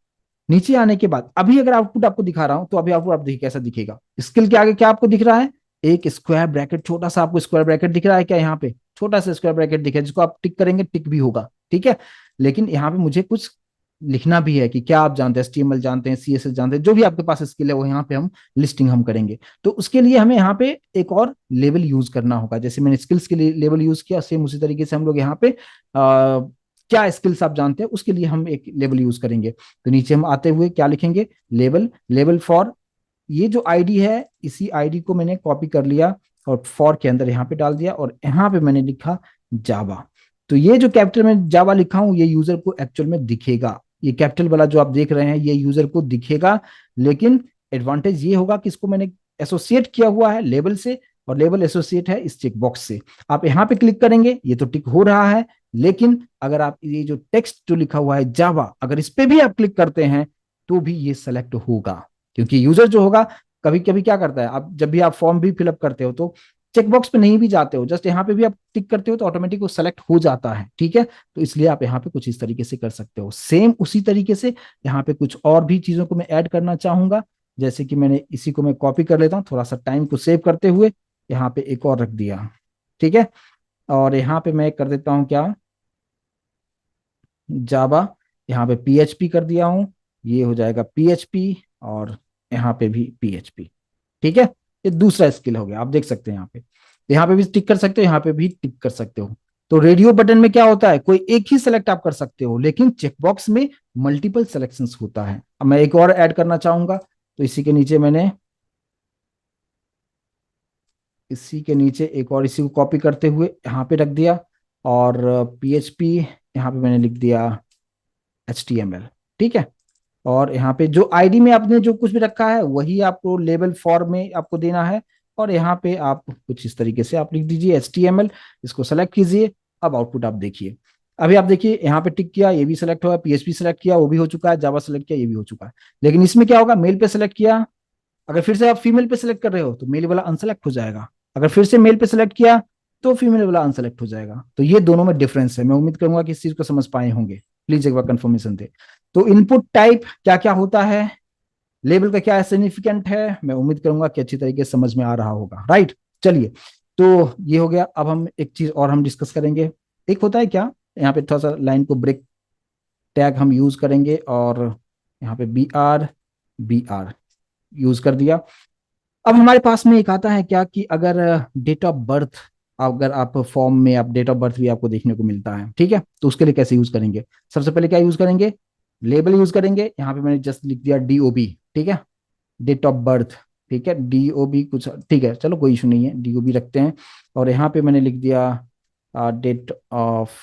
नीचे आने के बाद अभी अगर आउटपुट आपको दिखा रहा हूं, तो अभी आउटपुट आप देखिए कैसा दिखेगा। स्किल के आगे क्या आपको दिख रहा है, एक स्क्वायर ब्रैकेट, छोटा सा आपको स्क्वायर ब्रैकेट दिख रहा है क्या, यहाँ पे छोटा सा स्क्वायर ब्रैकेट दिख रहा है, जिसको आप टिक करेंगे टिक भी होगा, ठीक है। लेकिन यहाँ पे मुझे कुछ लिखना भी है कि क्या आप जानते हैं, HTML जानते हैं, CSS जानते हैं, जो भी आपके पास स्किल है वो यहाँ पे हम लिस्टिंग हम करेंगे। तो उसके लिए हमें यहाँ पे एक और लेवल यूज करना होगा। जैसे मैंने स्किल्स के लिए लेवल यूज किया, सेम उसी तरीके से हम लोग यहाँ पे क्या स्किल्स आप जानते हैं उसके लिए हम एक लेवल यूज करेंगे। तो नीचे हम आते हुए क्या लिखेंगे, लेवल, लेवल फॉर, ये जो आईडी है इसी आईडी को मैंने कॉपी कर लिया और फॉर के अंदर यहाँ पे डाल दिया, और यहाँ पे मैंने लिखा जावा। तो ये जो कैपिटल में जावा लिखा हूं ये यूजर को एक्चुअल में दिखेगा, ये कैपिटल वाला जो आप देख रहे हैं ये यूजर को दिखेगा। लेकिन एडवांटेज ये होगा कि इसको मैंने एसोसिएट किया हुआ है लेबल से, और लेबल एसोसिएट है इस चेकबॉक्स से। आप यहाँ पे क्लिक करेंगे ये तो टिक हो रहा है, लेकिन अगर आप ये जो टेक्स्ट जो लिखा हुआ है जावा, अगर इस पे भी आप क्लिक करते हैं तो भी ये सेलेक्ट होगा। क्योंकि यूजर जो होगा कभी कभी क्या करता है, आप जब भी आप फॉर्म भी फिलअप करते हो तो चेकबॉक्स पे नहीं भी जाते हो, जस्ट यहाँ पे भी आप टिक करते हो तो ऑटोमेटिक वो सेलेक्ट हो जाता है, ठीक है। तो इसलिए आप यहाँ पे कुछ इस तरीके से कर सकते हो। सेम उसी तरीके से यहाँ पे कुछ और भी चीजों को मैं ऐड करना चाहूंगा। जैसे कि मैंने इसी को मैं कॉपी कर लेता हूँ, थोड़ा सा टाइम को सेव करते हुए यहाँ पे एक और रख दिया, ठीक है। और यहाँ पे मैं कर देता हूँ क्या, जावा, यहाँ पे PHP कर दिया हूँ, ये हो जाएगा PHP, और यहाँ पे भी PHP, ठीक है। ये दूसरा स्किल हो गया, आप देख सकते हैं यहाँ पे, यहाँ पे भी टिक कर सकते हो, यहाँ पे भी टिक कर सकते हो। तो रेडियो बटन में क्या होता है, कोई एक ही सेलेक्ट आप कर सकते हो, लेकिन चेकबॉक्स में मल्टीपल सिलेक्शंस होता है। अब मैं एक और ऐड करना चाहूंगा, तो इसी के नीचे मैंने, इसी के नीचे एक और इसी को कॉपी करते हुए यहाँ पे रख दिया, और PHP यहाँ पे मैंने लिख दिया HTML, ठीक है। और यहाँ पे जो आईडी में आपने जो कुछ भी रखा है वही आपको लेवल फॉर में आपको देना है। और यहाँ पे आप कुछ इस तरीके से आप लिख दीजिए HTML, इसको सेलेक्ट कीजिए। अब आउटपुट आप देखिए, अभी आप देखिए यहाँ पे टिक किया ये भी सिलेक्ट हुआ, PHP सेलेक्ट किया वो भी हो चुका है, जावा सेलेक्ट किया ये भी हो चुका है। लेकिन इसमें क्या होगा, मेल पे सेलेक्ट किया, अगर फिर से आप फीमेल पे सेलेक्ट कर रहे हो तो मेल वाला अनसेलेक्ट हो जाएगा, अगर फिर से मेल पे सेलेक्ट किया तो फीमेल वाला अनसेलेक्ट हो जाएगा। तो ये दोनों में डिफरेंस है, मैं उम्मीद करूंगा कि इस चीज को समझ पाए होंगे। प्लीज एक बार कंफर्मेशन दे। तो इनपुट टाइप क्या क्या होता है, लेबल का क्या सिग्निफिकेंट है, मैं उम्मीद करूंगा कि अच्छी तरीके से समझ में आ रहा होगा, राइट। चलिए, तो ये हो गया। अब हम एक चीज और हम डिस्कस करेंगे, एक होता है क्या, यहाँ पे थोड़ा सा लाइन को ब्रेक टैग हम यूज करेंगे, और यहाँ पे BR BR यूज कर दिया। अब हमारे पास में एक आता है क्या कि अगर डेट ऑफ बर्थ, अगर आप फॉर्म में आप डेट ऑफ बर्थ भी आपको देखने को मिलता है, ठीक है, तो उसके लिए कैसे यूज करेंगे? सबसे पहले क्या यूज करेंगे? लेबल यूज करेंगे। यहाँ पे मैंने जस्ट लिख दिया DOB, ठीक है, डेट ऑफ बर्थ, ठीक है, DOB कुछ, ठीक है, चलो कोई इशू नहीं है, DOB रखते हैं। और यहाँ पे मैंने लिख दिया डेट ऑफ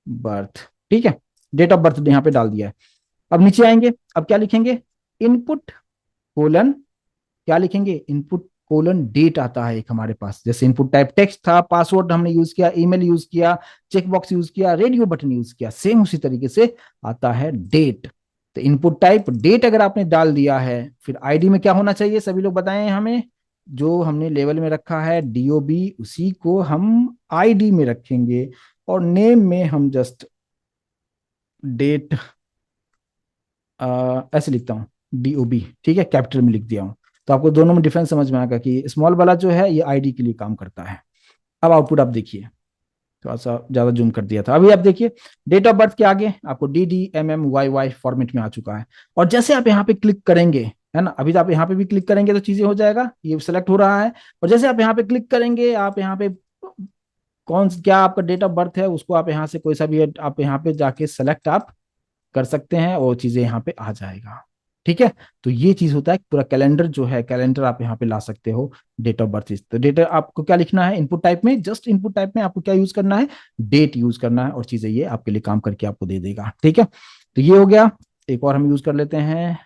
बर्थ, ठीक है, डेट ऑफ बर्थ यहाँ पे डाल दिया है। अब नीचे आएंगे, अब क्या लिखेंगे? इनपुट कोलन, क्या लिखेंगे? इनपुट कोलन डेट आता है एक हमारे पास, जैसे इनपुट टाइप टेक्स्ट था, पासवर्ड हमने यूज किया, ईमेल यूज किया, चेकबॉक्स यूज किया, रेडियो बटन यूज किया, सेम उसी तरीके से आता है डेट। तो इनपुट टाइप डेट अगर आपने डाल दिया है, फिर आईडी में क्या होना चाहिए? सभी लोग बताएं हमें। जो हमने लेवल में रखा है DOB, उसी को हम आईडी में रखेंगे। और नेम में हम जस्ट डेट ऐसे लिखता हूँ, DOB, ठीक है, कैपिटल में लिख दिया हूँ। तो आपको दोनों में डिफरेंस समझ में आएगा कि स्मॉल वाला जो है ये आईडी के लिए काम करता है। अब आउटपुट आप देखिए, थोड़ा सा ज्यादा जूम कर दिया था, अभी आप देखिए डेट ऑफ बर्थ के आगे आपको DDMMYY फॉर्मेट में आ चुका है। और जैसे आप यहाँ पे क्लिक करेंगे, है ना, अभी तो आप यहाँ पे भी क्लिक करेंगे तो चीजें हो जाएगा, ये सिलेक्ट हो रहा है। और जैसे आप यहाँ पे क्लिक करेंगे, आप यहाँ पे कौन क्या आपका डेट ऑफ बर्थ है उसको आप यहाँ से कोई सा भी आप यहाँ पे जाके सेलेक्ट आप कर सकते हैं और चीजें यहाँ पे आ जाएगा, ठीक है। तो ये चीज होता है, पूरा कैलेंडर जो है, कैलेंडर आप यहाँ पे ला सकते हो डेट ऑफ बर्थ। तो डेट आपको क्या लिखना है इनपुट टाइप में? जस्ट इनपुट टाइप में आपको क्या यूज करना है? डेट यूज करना है, और चीजें ये आपके लिए काम करके आपको दे देगा, ठीक है। तो ये हो गया। एक और हम यूज कर लेते हैं,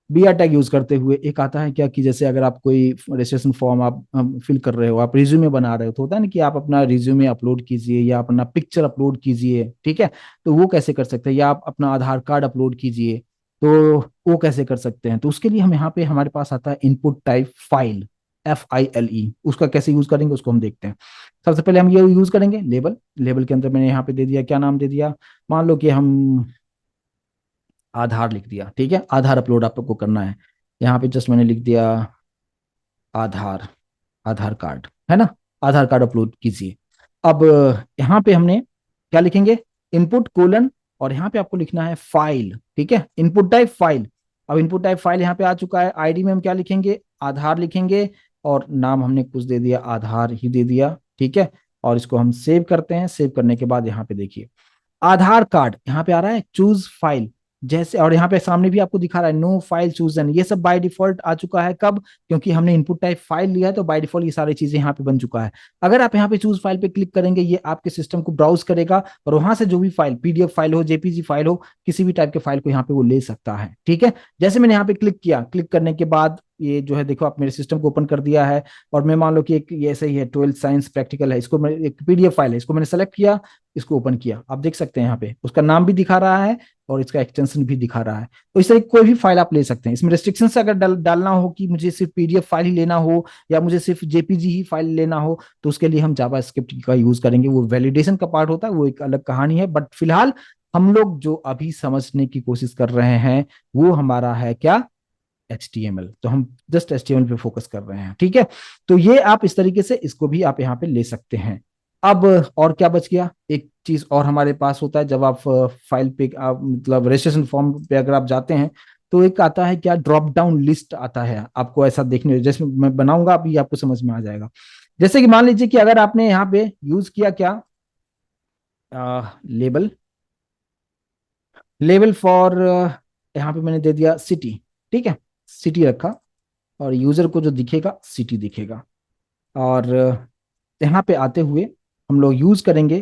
BR टैग यूज करते हुए एक आता है क्या कि जैसे अगर आप कोई रजिस्ट्रेशन फॉर्म आप फिल कर रहे हो, आप रिज्यूमे बना रहे हो, तो होता है ना कि आप अपना रिज्यूमे अपलोड कीजिए या अपना पिक्चर अपलोड कीजिए, ठीक है। तो वो कैसे कर सकते हैं? या आप अपना आधार कार्ड अपलोड कीजिए, तो वो कैसे कर सकते हैं? तो उसके लिए हम यहाँ पे हमारे पास आता है इनपुट टाइप फाइल, FILE। उसका कैसे यूज करेंगे उसको हम देखते हैं। सबसे पहले हम ये यूज करेंगे लेबल। लेबल के अंदर मैंने यहाँ पे दे दिया, क्या नाम दे दिया? मान लो कि हम आधार लिख दिया, ठीक है, आधार अपलोड आपको करना है। यहाँ पे जस्ट मैंने लिख दिया आधार, आधार कार्ड, है ना, आधार कार्ड अपलोड कीजिए। अब यहाँ पे हमने क्या लिखेंगे? इनपुट कोलन, और यहाँ पे आपको लिखना है फाइल, ठीक है, इनपुट टाइप फाइल। अब इनपुट टाइप फाइल यहाँ पे आ चुका है। आईडी में हम क्या लिखेंगे? आधार लिखेंगे, और नाम हमने कुछ दे दिया, आधार ही दे दिया, ठीक है। और इसको हम सेव करते हैं। सेव करने के बाद यहाँ पे देखिए आधार कार्ड यहाँ पे आ रहा है चूज फाइल जैसे, और यहाँ पे सामने भी आपको दिखा रहा है नो फाइल चूजन। ये सब बाय डिफॉल्ट आ चुका है, कब? क्योंकि हमने इनपुट टाइप फाइल लिया है, तो बाय डिफॉल्ट ये सारी चीजें यहाँ पे बन चुका है। अगर आप यहाँ पे चूज फाइल पे क्लिक करेंगे, ये आपके सिस्टम को ब्राउज करेगा, और वहां से जो भी फाइल, PDF फाइल हो, JPG फाइल हो, किसी भी टाइप के फाइल को यहाँ पे वो ले सकता है, ठीक है। जैसे मैंने यहाँ पे क्लिक किया, क्लिक करने के बाद ये जो है देखो, आप मेरे सिस्टम को ओपन कर दिया है। और मैं मान लो कि एक ये ऐसे ही है, 12th साइंस प्रैक्टिकल है, इसको मैं एक PDF फाइल है, इसको मैंने सेलेक्ट किया, इसको ओपन किया, आप देख सकते हैं यहाँ पे उसका नाम भी दिखा रहा है और इसका एक्सटेंशन भी दिखा रहा है। तो इस तरह कोई भी फाइल आप ले सकते हैं। इसमें रेस्ट्रिक्शन से अगर डालना हो कि मुझे सिर्फ PDF फाइल ही लेना हो, या मुझे सिर्फ JPG ही फाइल लेना हो, तो उसके लिए हम जावास्क्रिप्ट का यूज करेंगे। वो वैलिडेशन का पार्ट होता है, वो एक अलग कहानी है। बट फिलहाल हम लोग जो अभी समझने की कोशिश कर रहे हैं, वो हमारा है क्या? HTML। तो हम जस्ट HTML पे फोकस कर रहे हैं, ठीक है। तो ये आप इस तरीके से इसको भी आप यहाँ पे ले सकते हैं। अब और क्या बच गया? एक चीज और हमारे पास होता है, जब आप फाइल पे आप मतलब रजिस्ट्रेशन फॉर्म पे अगर आप जाते हैं, तो एक आता है क्या? ड्रॉप डाउन लिस्ट आता है। आपको ऐसा देखने, जैसे मैं बनाऊंगा अभी आपको समझ में आ जाएगा। जैसे कि मान लीजिए कि अगर आपने यहाँ पे यूज किया क्या? लेबल, लेबल फॉर, यहाँ पे मैंने दे दिया सिटी, ठीक है, सिटी रखा, और यूजर को जो दिखेगा सिटी दिखेगा। और यहाँ पे आते हुए हम लोग यूज करेंगे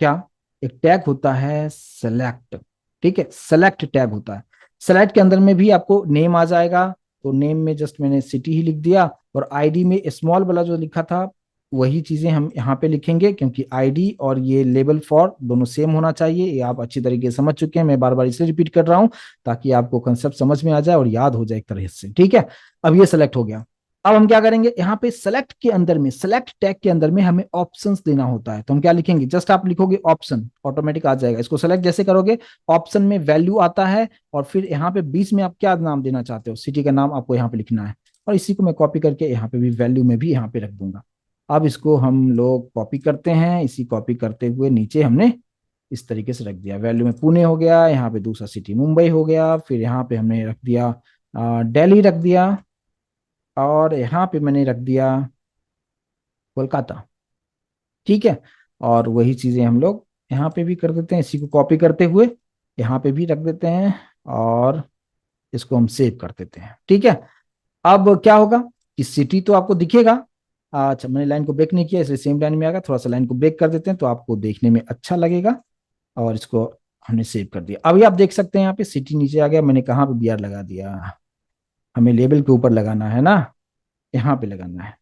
क्या? एक टैग होता है सेलेक्ट, ठीक है, सेलेक्ट टैग होता है। सेलेक्ट के अंदर में भी आपको नेम आ जाएगा, तो नेम में जस्ट मैंने सिटी ही लिख दिया। और आईडी में स्मॉल वाला जो लिखा था, वही चीजें हम यहाँ पे लिखेंगे, क्योंकि आईडी और ये लेबल फॉर दोनों सेम होना चाहिए। ये आप अच्छी तरीके से समझ चुके हैं, मैं बार बार इसलिए रिपीट कर रहा हूँ ताकि आपको कंसेप्ट समझ में आ जाए और याद हो जाए एक तरह से, ठीक है। अब ये सेलेक्ट हो गया। अब हम क्या करेंगे? यहाँ पे सेलेक्ट के अंदर में, सेलेक्ट टैग के अंदर में हमें ऑप्शंस देना होता है। तो हम क्या लिखेंगे? जस्ट आप लिखोगे ऑप्शन, ऑटोमेटिक आ जाएगा। इसको सेलेक्ट जैसे करोगे, ऑप्शन में वैल्यू आता है, और फिर यहाँ पे बीच में आप क्या नाम देना चाहते हो, सिटी का नाम आपको यहाँ पे लिखना है। और इसी को मैं कॉपी करके यहाँ पे भी वैल्यू में भी यहाँ पे रख दूंगा। अब इसको हम लोग कॉपी करते हैं, इसी कॉपी करते हुए नीचे हमने इस तरीके से रख दिया। वैल्यू में पुणे हो गया, यहाँ पे दूसरा सिटी मुंबई हो गया, फिर यहाँ पे हमने रख दिया दिल्ली रख दिया। और यहाँ पे मैंने रख दिया कोलकाता। ठीक है, और वही चीजें हम लोग यहाँ पे भी कर देते हैं, इसी को कॉपी करते हुए यहाँ पे भी रख देते हैं, और इसको हम सेव कर देते हैं। ठीक है, अब क्या होगा कि सिटी तो आपको दिखेगा। अच्छा, मैंने लाइन को ब्रेक नहीं किया इसलिए सेम लाइन में आएगा, थोड़ा सा लाइन को ब्रेक कर देते हैं तो आपको देखने में अच्छा लगेगा। और इसको हमने सेव कर दिया। अभी आप देख सकते हैं यहाँ पे सिटी नीचे आ गया, मैंने कहाँ पे बी आर लगा दिया, हमें लेबल के ऊपर लगाना है ना, यहाँ पे लगाना है।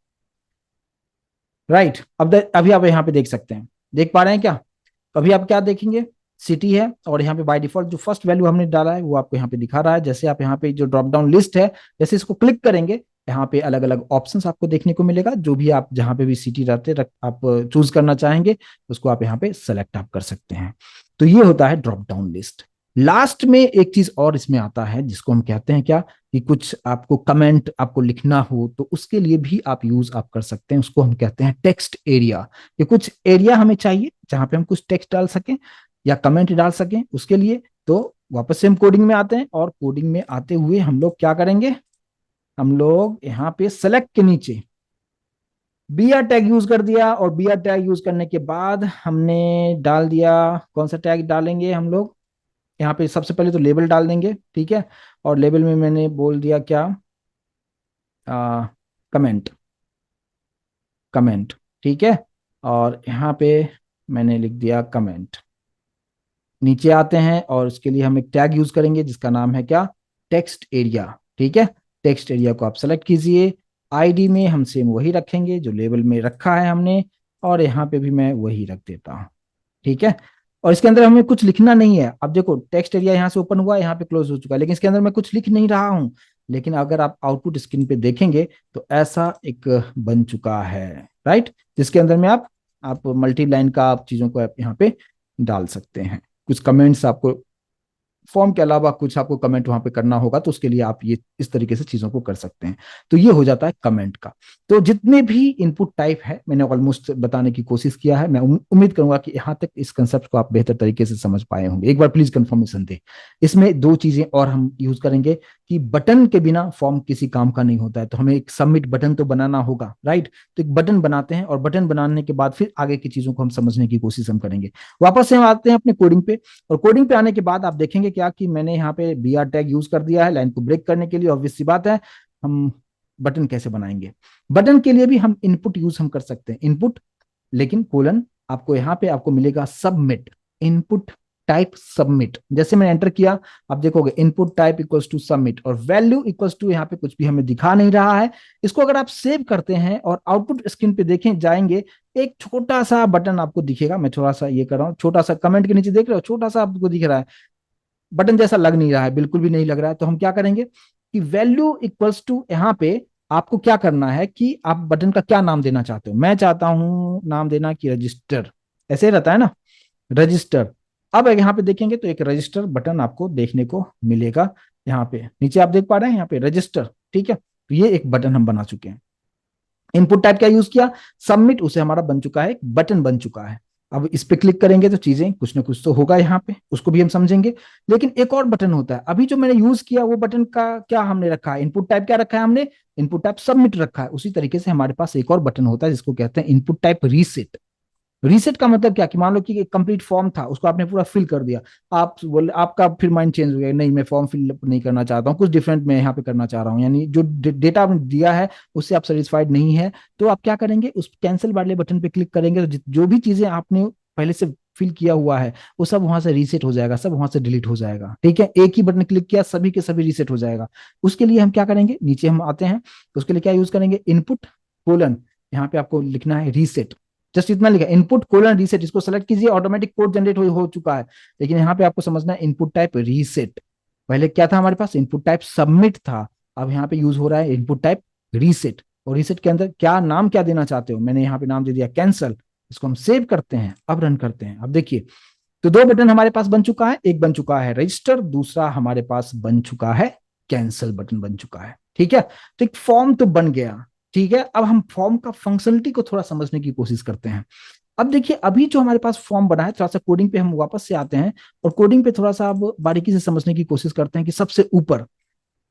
राइट, अभी आप यहाँ पे देख सकते हैं, देख पा रहे हैं क्या? तो अभी आप क्या देखेंगे, सिटी है, और यहाँ पे बाय डिफॉल्ट जो फर्स्ट वैल्यू हमने डाला है वो आपको यहाँ पे दिखा रहा है। जैसे आप यहाँ पे जो ड्रॉप डाउन लिस्ट है, जैसे इसको क्लिक करेंगे, यहाँ पे अलग अलग ऑप्शंस आपको देखने को मिलेगा, जो भी आप जहाँ पे भी सिटी रहते आप चूज करना चाहेंगे उसको आप यहाँ पे सेलेक्ट आप कर सकते हैं। तो ये होता है ड्रॉप डाउन लिस्ट। लास्ट में एक चीज और इसमें आता है जिसको हम कहते हैं क्या, कि कुछ आपको कमेंट आपको लिखना हो तो उसके लिए भी आप यूज आप कर सकते हैं, उसको हम कहते हैं टेक्स्ट एरिया। कि कुछ एरिया हमें चाहिए जहां पे हम कुछ टेक्स्ट डाल सकें या कमेंट डाल सकें उसके लिए। तो वापस से हम कोडिंग में आते हैं, और कोडिंग में आते हुए हम लोग क्या करेंगे, हम लोग यहाँ पे सेलेक्ट के नीचे बी आर टैग यूज कर दिया, और बी आर टैग यूज करने के बाद हमने डाल दिया, कौन सा टैग डालेंगे हम लोग यहाँ पे, सबसे पहले तो लेबल डाल देंगे। ठीक है, और लेबल में मैंने बोल दिया क्या, कमेंट, कमेंट। ठीक है, और यहाँ पे मैंने लिख दिया कमेंट। नीचे आते हैं और उसके लिए हम एक टैग यूज करेंगे जिसका नाम है क्या, टेक्स्ट एरिया। ठीक है, टेक्स्ट एरिया को आप सेलेक्ट कीजिए। आईडी में हम सेम वही रखेंगे जो लेबल में रखा है हमने, और यहाँ पे भी मैं वही रख देता हूँ। ठीक है, और इसके अंदर हमें कुछ लिखना नहीं है। अब देखो टेक्स्ट एरिया यहाँ से ओपन हुआ, यहाँ पे क्लोज हो चुका है, लेकिन इसके अंदर मैं कुछ लिख नहीं रहा हूँ। लेकिन अगर आप आउटपुट स्क्रीन पे देखेंगे तो ऐसा एक बन चुका है, राइट, जिसके अंदर में आप मल्टी लाइन का आप चीजों को आप यहाँ पे डाल सकते हैं। कुछ कमेंट्स आपको फॉर्म के अलावा कुछ आपको कमेंट वहां पे करना होगा तो उसके लिए आप ये इस तरीके से चीजों को कर सकते हैं। तो ये हो जाता है कमेंट का। तो जितने भी इनपुट टाइप है मैंने ऑलमोस्ट बताने की कोशिश किया है। मैं उम्मीद करूंगा कि यहाँ तक इस कंसेप्ट को आप बेहतर तरीके से समझ पाए होंगे। एक बार प्लीज कंफर्मेशन दे। इसमें दो चीजें और हम यूज करेंगे कि बटन के बिना फॉर्म किसी काम का नहीं होता है, तो हमें एक सबमिट बटन तो बनाना होगा, राइट। तो एक बटन बनाते हैं, और बटन बनाने के बाद फिर आगे की चीजों को हम समझने की कोशिश हम करेंगे। वापस से हम आते हैं अपने कोडिंग पे, और कोडिंग पे आने के बाद आप देखेंगे क्या कि मैंने यहाँ पे बी आर टैग यूज कर दिया है लाइन को ब्रेक करने के लिए। ऑब्वियस सी बात है, हम बटन कैसे बनाएंगे, बटन के लिए भी हम इनपुट यूज हम कर सकते हैं, इनपुट, लेकिन कोलन आपको यहाँ पे आपको मिलेगा सबमिट, इनपुट टाइप सबमिट। जैसे मैंने एंटर किया, आप देखोगे input type equals to submit, और वैल्यू इक्वल्स टू, यहाँ पे कुछ भी हमें दिखा नहीं रहा है। इसको अगर आप सेव करते हैं और आउटपुट स्क्रीन पे देखें जाएंगे, एक छोटा सा बटन आपको दिखेगा। मैं थोड़ा सा ये कर रहा हूँ, छोटा सा कमेंट के नीचे देख रहे हो, छोटा सा आपको दिख रहा है, बटन जैसा लग नहीं रहा है, बिल्कुल भी नहीं लग रहा है। तो हम क्या करेंगे कि वैल्यू इक्वल्स टू, यहाँ पे आपको क्या करना है कि आप बटन का क्या नाम देना चाहते हो। मैं चाहता हूं नाम देना कि रजिस्टर, ऐसे रहता है ना, रजिस्टर। अब यहाँ पे देखेंगे तो एक रजिस्टर बटन आपको देखने को मिलेगा। यहाँ पे नीचे आप देख पा रहे हैं यहाँ पे रजिस्टर। ठीक है, तो ये एक बटन हम बना चुके हैं। इनपुट टाइप क्या यूज किया, सबमिट, उसे हमारा बन चुका है, बटन बन चुका है। अब इस पे क्लिक करेंगे तो चीजें कुछ ना कुछ तो होगा यहाँ पे, उसको भी हम समझेंगे। लेकिन एक और बटन होता है, अभी जो मैंने यूज किया वो बटन का क्या हमने रखा है, इनपुट टाइप क्या रखा है हमने, इनपुट टाइप सबमिट रखा है। उसी तरीके से हमारे पास एक और बटन होता है जिसको कहते हैं इनपुट टाइप रीसेट। रीसेट का मतलब क्या, कि मान लो कि एक कंप्लीट फॉर्म था, उसको आपने पूरा फिल कर दिया, आप बोले, आपका फिर माइंड चेंज हो गया, नहीं मैं फॉर्म फिल नहीं करना चाहता हूँ, कुछ डिफरेंट मैं यहाँ पे करना चाह रहा हूँ, यानी जो डेटा आपने दिया है उससे आप सेटिस्फाइड नहीं है। तो आप क्या करेंगे, उस कैंसिल वाले बटन पे क्लिक करेंगे, तो जो भी चीजें आपने पहले से फिल किया हुआ है वो सब वहां से रीसेट हो जाएगा, सब वहां से डिलीट हो जाएगा। ठीक है, एक ही बटन क्लिक किया सभी के सभी रीसेट हो जाएगा। उसके लिए हम क्या करेंगे, नीचे हम आते हैं, तो उसके लिए क्या यूज करेंगे, इनपुट कोलन, यहाँ पे आपको लिखना है रीसेट, जस्ट इतना लिखा, इनपुट कोलन रीसेट, इसको सेलेक्ट कीजिए, ऑटोमेटिक कोड जनरेट हो चुका है। लेकिन यहाँ पे आपको समझना है इनपुट टाइप रीसेट। पहले क्या था हमारे पास, इनपुट टाइप सबमिट था, अब यहाँ पे यूज हो रहा है इनपुट टाइप रीसेट। और रीसेट के अंदर क्या नाम क्या देना चाहते हो, मैंने यहाँ पे नाम दे दिया कैंसल। इसको हम सेव करते हैं, अब रन करते हैं। अब देखिए, तो दो बटन हमारे पास बन चुका है, एक बन चुका है रजिस्टर, दूसरा हमारे पास बन चुका है कैंसल बटन बन चुका है। ठीक है, तो एक फॉर्म तो बन गया। ठीक है, अब हम फॉर्म का फंक्शनलिटी को थोड़ा समझने की कोशिश करते हैं। अब देखिए, अभी जो हमारे पास फॉर्म बना है, थोड़ा सा कोडिंग पे हम वापस से आते हैं, और कोडिंग पे थोड़ा सा अब बारीकी से समझने की कोशिश करते हैं कि सबसे ऊपर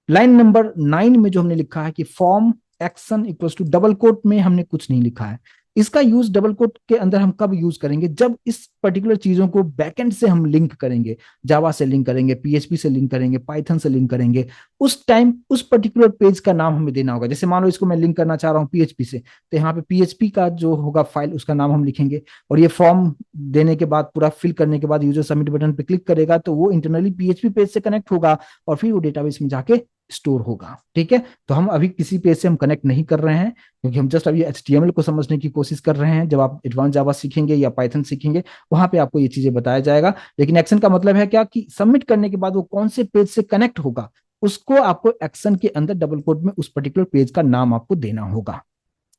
लाइन नंबर 9 में जो हमने लिखा है कि form action equals to double quote में हमने कुछ नहीं लिखा है। इसका यूज डबल कोट के अंदर हम कब यूज करेंगे, जब इस पर्टिकुलर चीजों को बैकएंड से हम लिंक करेंगे, जावा से लिंक करेंगे, पीएचपी से लिंक करेंगे, पाइथन से लिंक करेंगे। उस टाइम उस पर्टिकुलर पेज का नाम हमें देना होगा। जैसे मान लो इसको मैं लिंक करना चाह रहा हूँ पीएचपी से, तो यहाँ पे पीएचपी का जो होगा फाइल, उसका नाम हम लिखेंगे। और ये फॉर्म देने के बाद, पूरा फिल करने के बाद यूजर सबमिट बटन पे क्लिक करेगा तो वो इंटरनली पीएचपी पेज से कनेक्ट होगा और फिर वो डेटाबेस में जाके स्टोर होगा। ठीक है, तो हम अभी किसी पेज से हम कनेक्ट नहीं कर रहे हैं, क्योंकि हम जस्ट अभी एचटीएमएल को समझने की कोशिश कर रहे हैं। जब आप एडवांस जावा सीखेंगे या पाइथन सीखेंगे, वहां पे आपको ये चीजें बताया जाएगा। लेकिन एक्शन का मतलब है क्या, कि सबमिट करने के बाद वो कौन से पेज से कनेक्ट होगा, उसको आपको एक्शन के अंदर डबल कोट में उस पर्टिकुलर पेज का नाम आपको देना होगा।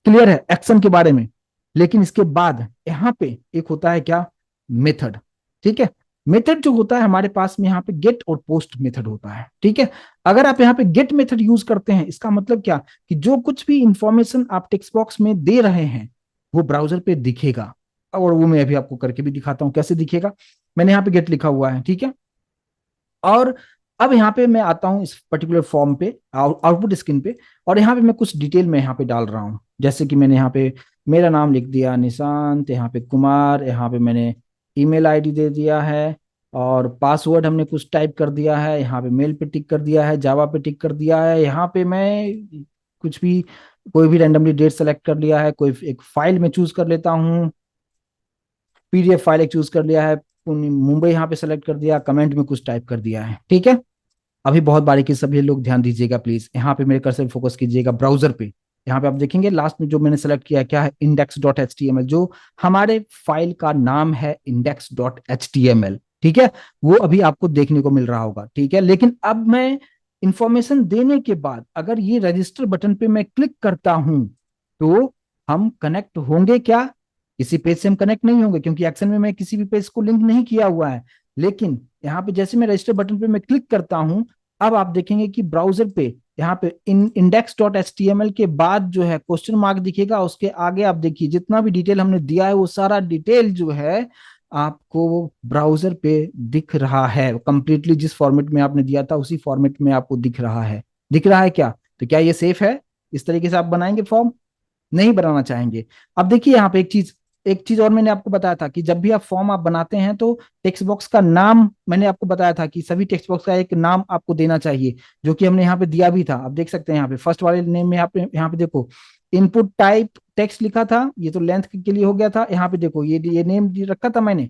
क्लियर है एक्शन के बारे में। लेकिन इसके बाद यहाँ पे एक होता है क्या, मेथड। ठीक है, मेथड जो होता है हमारे पास में यहाँ पे गेट और पोस्ट मेथड होता है। ठीक है, अगर आप यहाँ पे गेट मेथड यूज करते हैं, इसका मतलब क्या, कि जो कुछ भी इंफॉर्मेशन आप टेक्स्ट बॉक्स में दे रहे हैं वो ब्राउजर पे दिखेगा। और वो मैं अभी आपको करके भी दिखाता हूँ कैसे दिखेगा। मैंने यहाँ पे गेट लिखा हुआ है, ठीक है। और अब यहाँ पे मैं आता हूँ इस पर्टिकुलर फॉर्म पे, आउटपुट स्क्रीन पे, और यहाँ पे मैं कुछ डिटेल में यहाँ पे डाल रहा हूँ। जैसे कि मैंने यहाँ पे मेरा नाम लिख दिया निशांत, यहाँ पे कुमार, यहाँ पे मैंने ईमेल आईडी दे दिया है, और पासवर्ड हमने कुछ टाइप कर दिया है, यहाँ पे मेल पे टिक कर दिया है, जावा पे टिक कर दिया है। यहाँ पे मैं कुछ भी, कोई भी रैंडमली डेट सेलेक्ट कर लिया है, कोई एक फाइल में चूज कर लेता हूँ, पीडीएफ फाइल एक चूज कर लिया है, मुंबई यहाँ पे सेलेक्ट कर दिया, कमेंट में कुछ टाइप कर दिया है। ठीक है, अभी बहुत बारीकी से सभी लोग ध्यान दीजिएगा प्लीज। यहाँ पे मेरे कर्सर फोकस कीजिएगा ब्राउजर पे। यहाँ पे आप देखेंगे लास्ट में जो मैंने सेलेक्ट किया है क्या है, index dot H T M L, जो हमारे फाइल का नाम है index dot H T M L. ठीक है, वो अभी आपको देखने को मिल रहा होगा। ठीक है, लेकिन अब मैं इंफॉर्मेशन देने के बाद अगर ये रजिस्टर बटन पे मैं क्लिक करता हूं, तो हम कनेक्ट होंगे क्या, किसी पेज से हम कनेक्ट नहीं होंगे, क्योंकि एक्शन में मैं किसी भी पेज को लिंक नहीं किया हुआ है। लेकिन यहाँ पे जैसे मैं रजिस्टर बटन पे मैं क्लिक करता हूं, अब आप देखेंगे कि ब्राउजर पे यहाँ पे index dot H T M L के बाद जो है क्वेश्चन मार्क दिखेगा, उसके आगे आप देखिए जितना भी डिटेल हमने दिया है वो सारा डिटेल जो है आपको ब्राउजर पे दिख रहा है। कंप्लीटली जिस फॉर्मेट में आपने दिया था उसी फॉर्मेट में आपको दिख रहा है। दिख रहा है क्या, तो क्या ये सेफ है, इस तरीके से आप बनाएंगे फॉर्म, नहीं बनाना चाहेंगे। अब देखिए यहाँ पे एक चीज और मैंने आपको बताया था कि जब भी आप फॉर्म आप बनाते हैं तो टेक्स्ट बॉक्स का नाम, मैंने आपको बताया था कि सभी टेक्स्ट बॉक्स का एक नाम आपको देना चाहिए, जो कि हमने यहाँ पे दिया भी था। आप देख सकते हैं यहाँ पे फर्स्ट वाले नेम में यहाँ पे देखो इनपुट टाइप टेक्स्ट लिखा था, ये तो लेंथ के लिए हो गया था। यहाँ पे देखो ये नेम रखा था मैंने,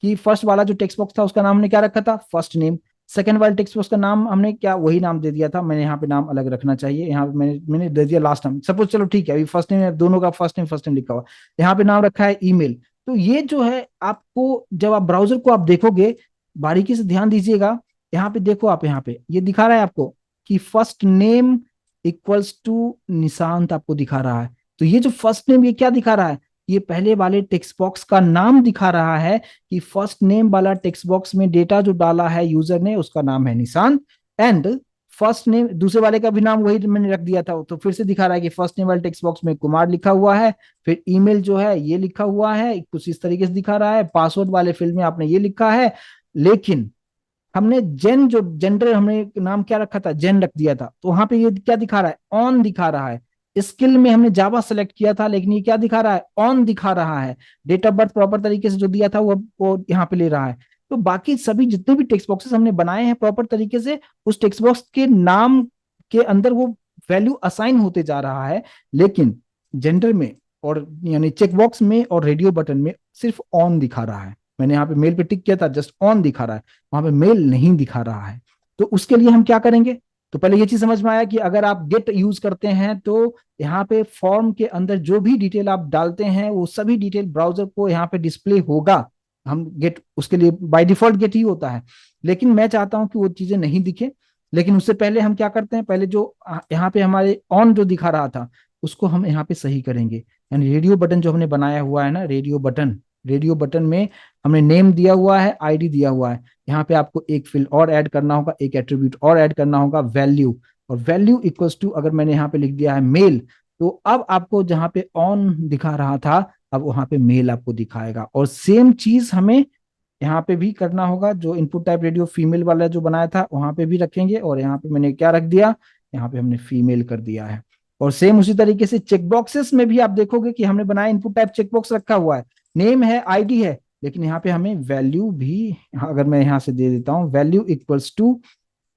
कि फर्स्ट वाला जो टेक्स्ट बॉक्स था उसका नाम हमने क्या रखा था, फर्स्ट नेम। सेकंड वाले टेक्स्ट बॉक्स का नाम हमने क्या वही नाम दे दिया था, मैंने यहाँ पे नाम अलग रखना चाहिए, यहाँ पे मैंने दे दिया लास्ट नाम सपोज। चलो ठीक है, अभी फर्स्ट नेम दोनों का फर्स्ट नेम लिखा हुआ, यहाँ पे नाम रखा है ईमेल। तो ये जो है आपको, जब आप ब्राउजर को आप देखोगे बारीकी से ध्यान दीजिएगा, यहाँ पे देखो आप, यहाँ पे ये दिखा रहा है आपको कि first name equals to Nishant आपको दिखा रहा है। तो ये जो फर्स्ट नेम ये क्या दिखा रहा है, ये पहले वाले टेक्स्ट बॉक्स का नाम दिखा रहा है, कि फर्स्ट नेम वाला टेक्स्ट बॉक्स में डेटा जो डाला है यूजर ने उसका नाम है निशांत, एंड फर्स्ट नेम दूसरे वाले का भी नाम वही मैंने रख दिया था। तो फिर से दिखा रहा है कि फर्स्ट नेम वाले टेक्स्ट बॉक्स में कुमार लिखा हुआ है, फिर ईमेल जो है ये लिखा हुआ है, कुछ इस तरीके से दिखा रहा है, पासवर्ड वाले फील्ड में आपने ये लिखा है। लेकिन हमने जेन, जो जेंडर हमने नाम क्या रखा था, जेन रख दिया था, तो वहां पे ये क्या दिखा रहा है, ऑन दिखा रहा है। स्किल में हमने जावा सेलेक्ट किया था, लेकिन ये क्या दिखा रहा है, ऑन दिखा रहा है। डेट ऑफ बर्थ प्रॉपर तरीके से जो दिया था वो यहाँ पे ले रहा है। तो बाकी सभी जितने भी टेक्स्ट बॉक्सेस हमने बनाए हैं प्रॉपर तरीके से, उस टेक्स्ट बॉक्स के नाम के अंदर वो वैल्यू असाइन होते जा रहा है। लेकिन जेंडर में और यानी चेकबॉक्स में और रेडियो बटन में सिर्फ ऑन दिखा रहा है। मैंने यहाँ पे मेल पे टिक किया था, जस्ट ऑन दिखा रहा है, वहां पे मेल नहीं दिखा रहा है। तो उसके लिए हम क्या करेंगे, तो पहले ये चीज समझ में आया कि अगर आप गेट यूज करते हैं तो यहाँ पे फॉर्म के अंदर जो भी डिटेल आप डालते हैं वो सभी डिटेल ब्राउजर को यहाँ पे डिस्प्ले होगा। हम गेट उसके लिए बाय डिफॉल्ट गेट ही होता है, लेकिन मैं चाहता हूं कि वो चीजें नहीं दिखे। लेकिन उससे पहले हम क्या करते हैं, पहले जो यहाँ पे हमारे ऑन जो दिखा रहा था उसको हम यहाँ पे सही करेंगे। यानी रेडियो बटन जो हमने बनाया हुआ है ना, रेडियो बटन में हमने नेम दिया हुआ है, आईडी दिया हुआ है। यहाँ पे आपको एक फील्ड और ऐड करना होगा, एक एट्रीब्यूट और ऐड करना होगा, वैल्यू। और वैल्यू इक्वल्स टू, अगर मैंने यहाँ पे लिख दिया है मेल, तो अब आपको जहाँ पे ऑन दिखा रहा था अब वहां पे मेल आपको दिखाएगा। और सेम चीज हमें यहाँ पे भी करना होगा, जो इनपुट टाइप रेडियो फीमेल वाला जो बनाया था वहां पे भी रखेंगे, और यहाँ पे मैंने क्या रख दिया, यहाँ पे हमने फीमेल कर दिया है। और सेम उसी तरीके से चेक बॉक्सेस में भी आप देखोगे कि हमने बनाया इनपुट टाइप चेक बॉक्स रखा हुआ है, नेम है, आईडी है, लेकिन यहाँ पे हमें वैल्यू भी, अगर मैं यहाँ से दे देता हूँ वैल्यू इक्वल्स टू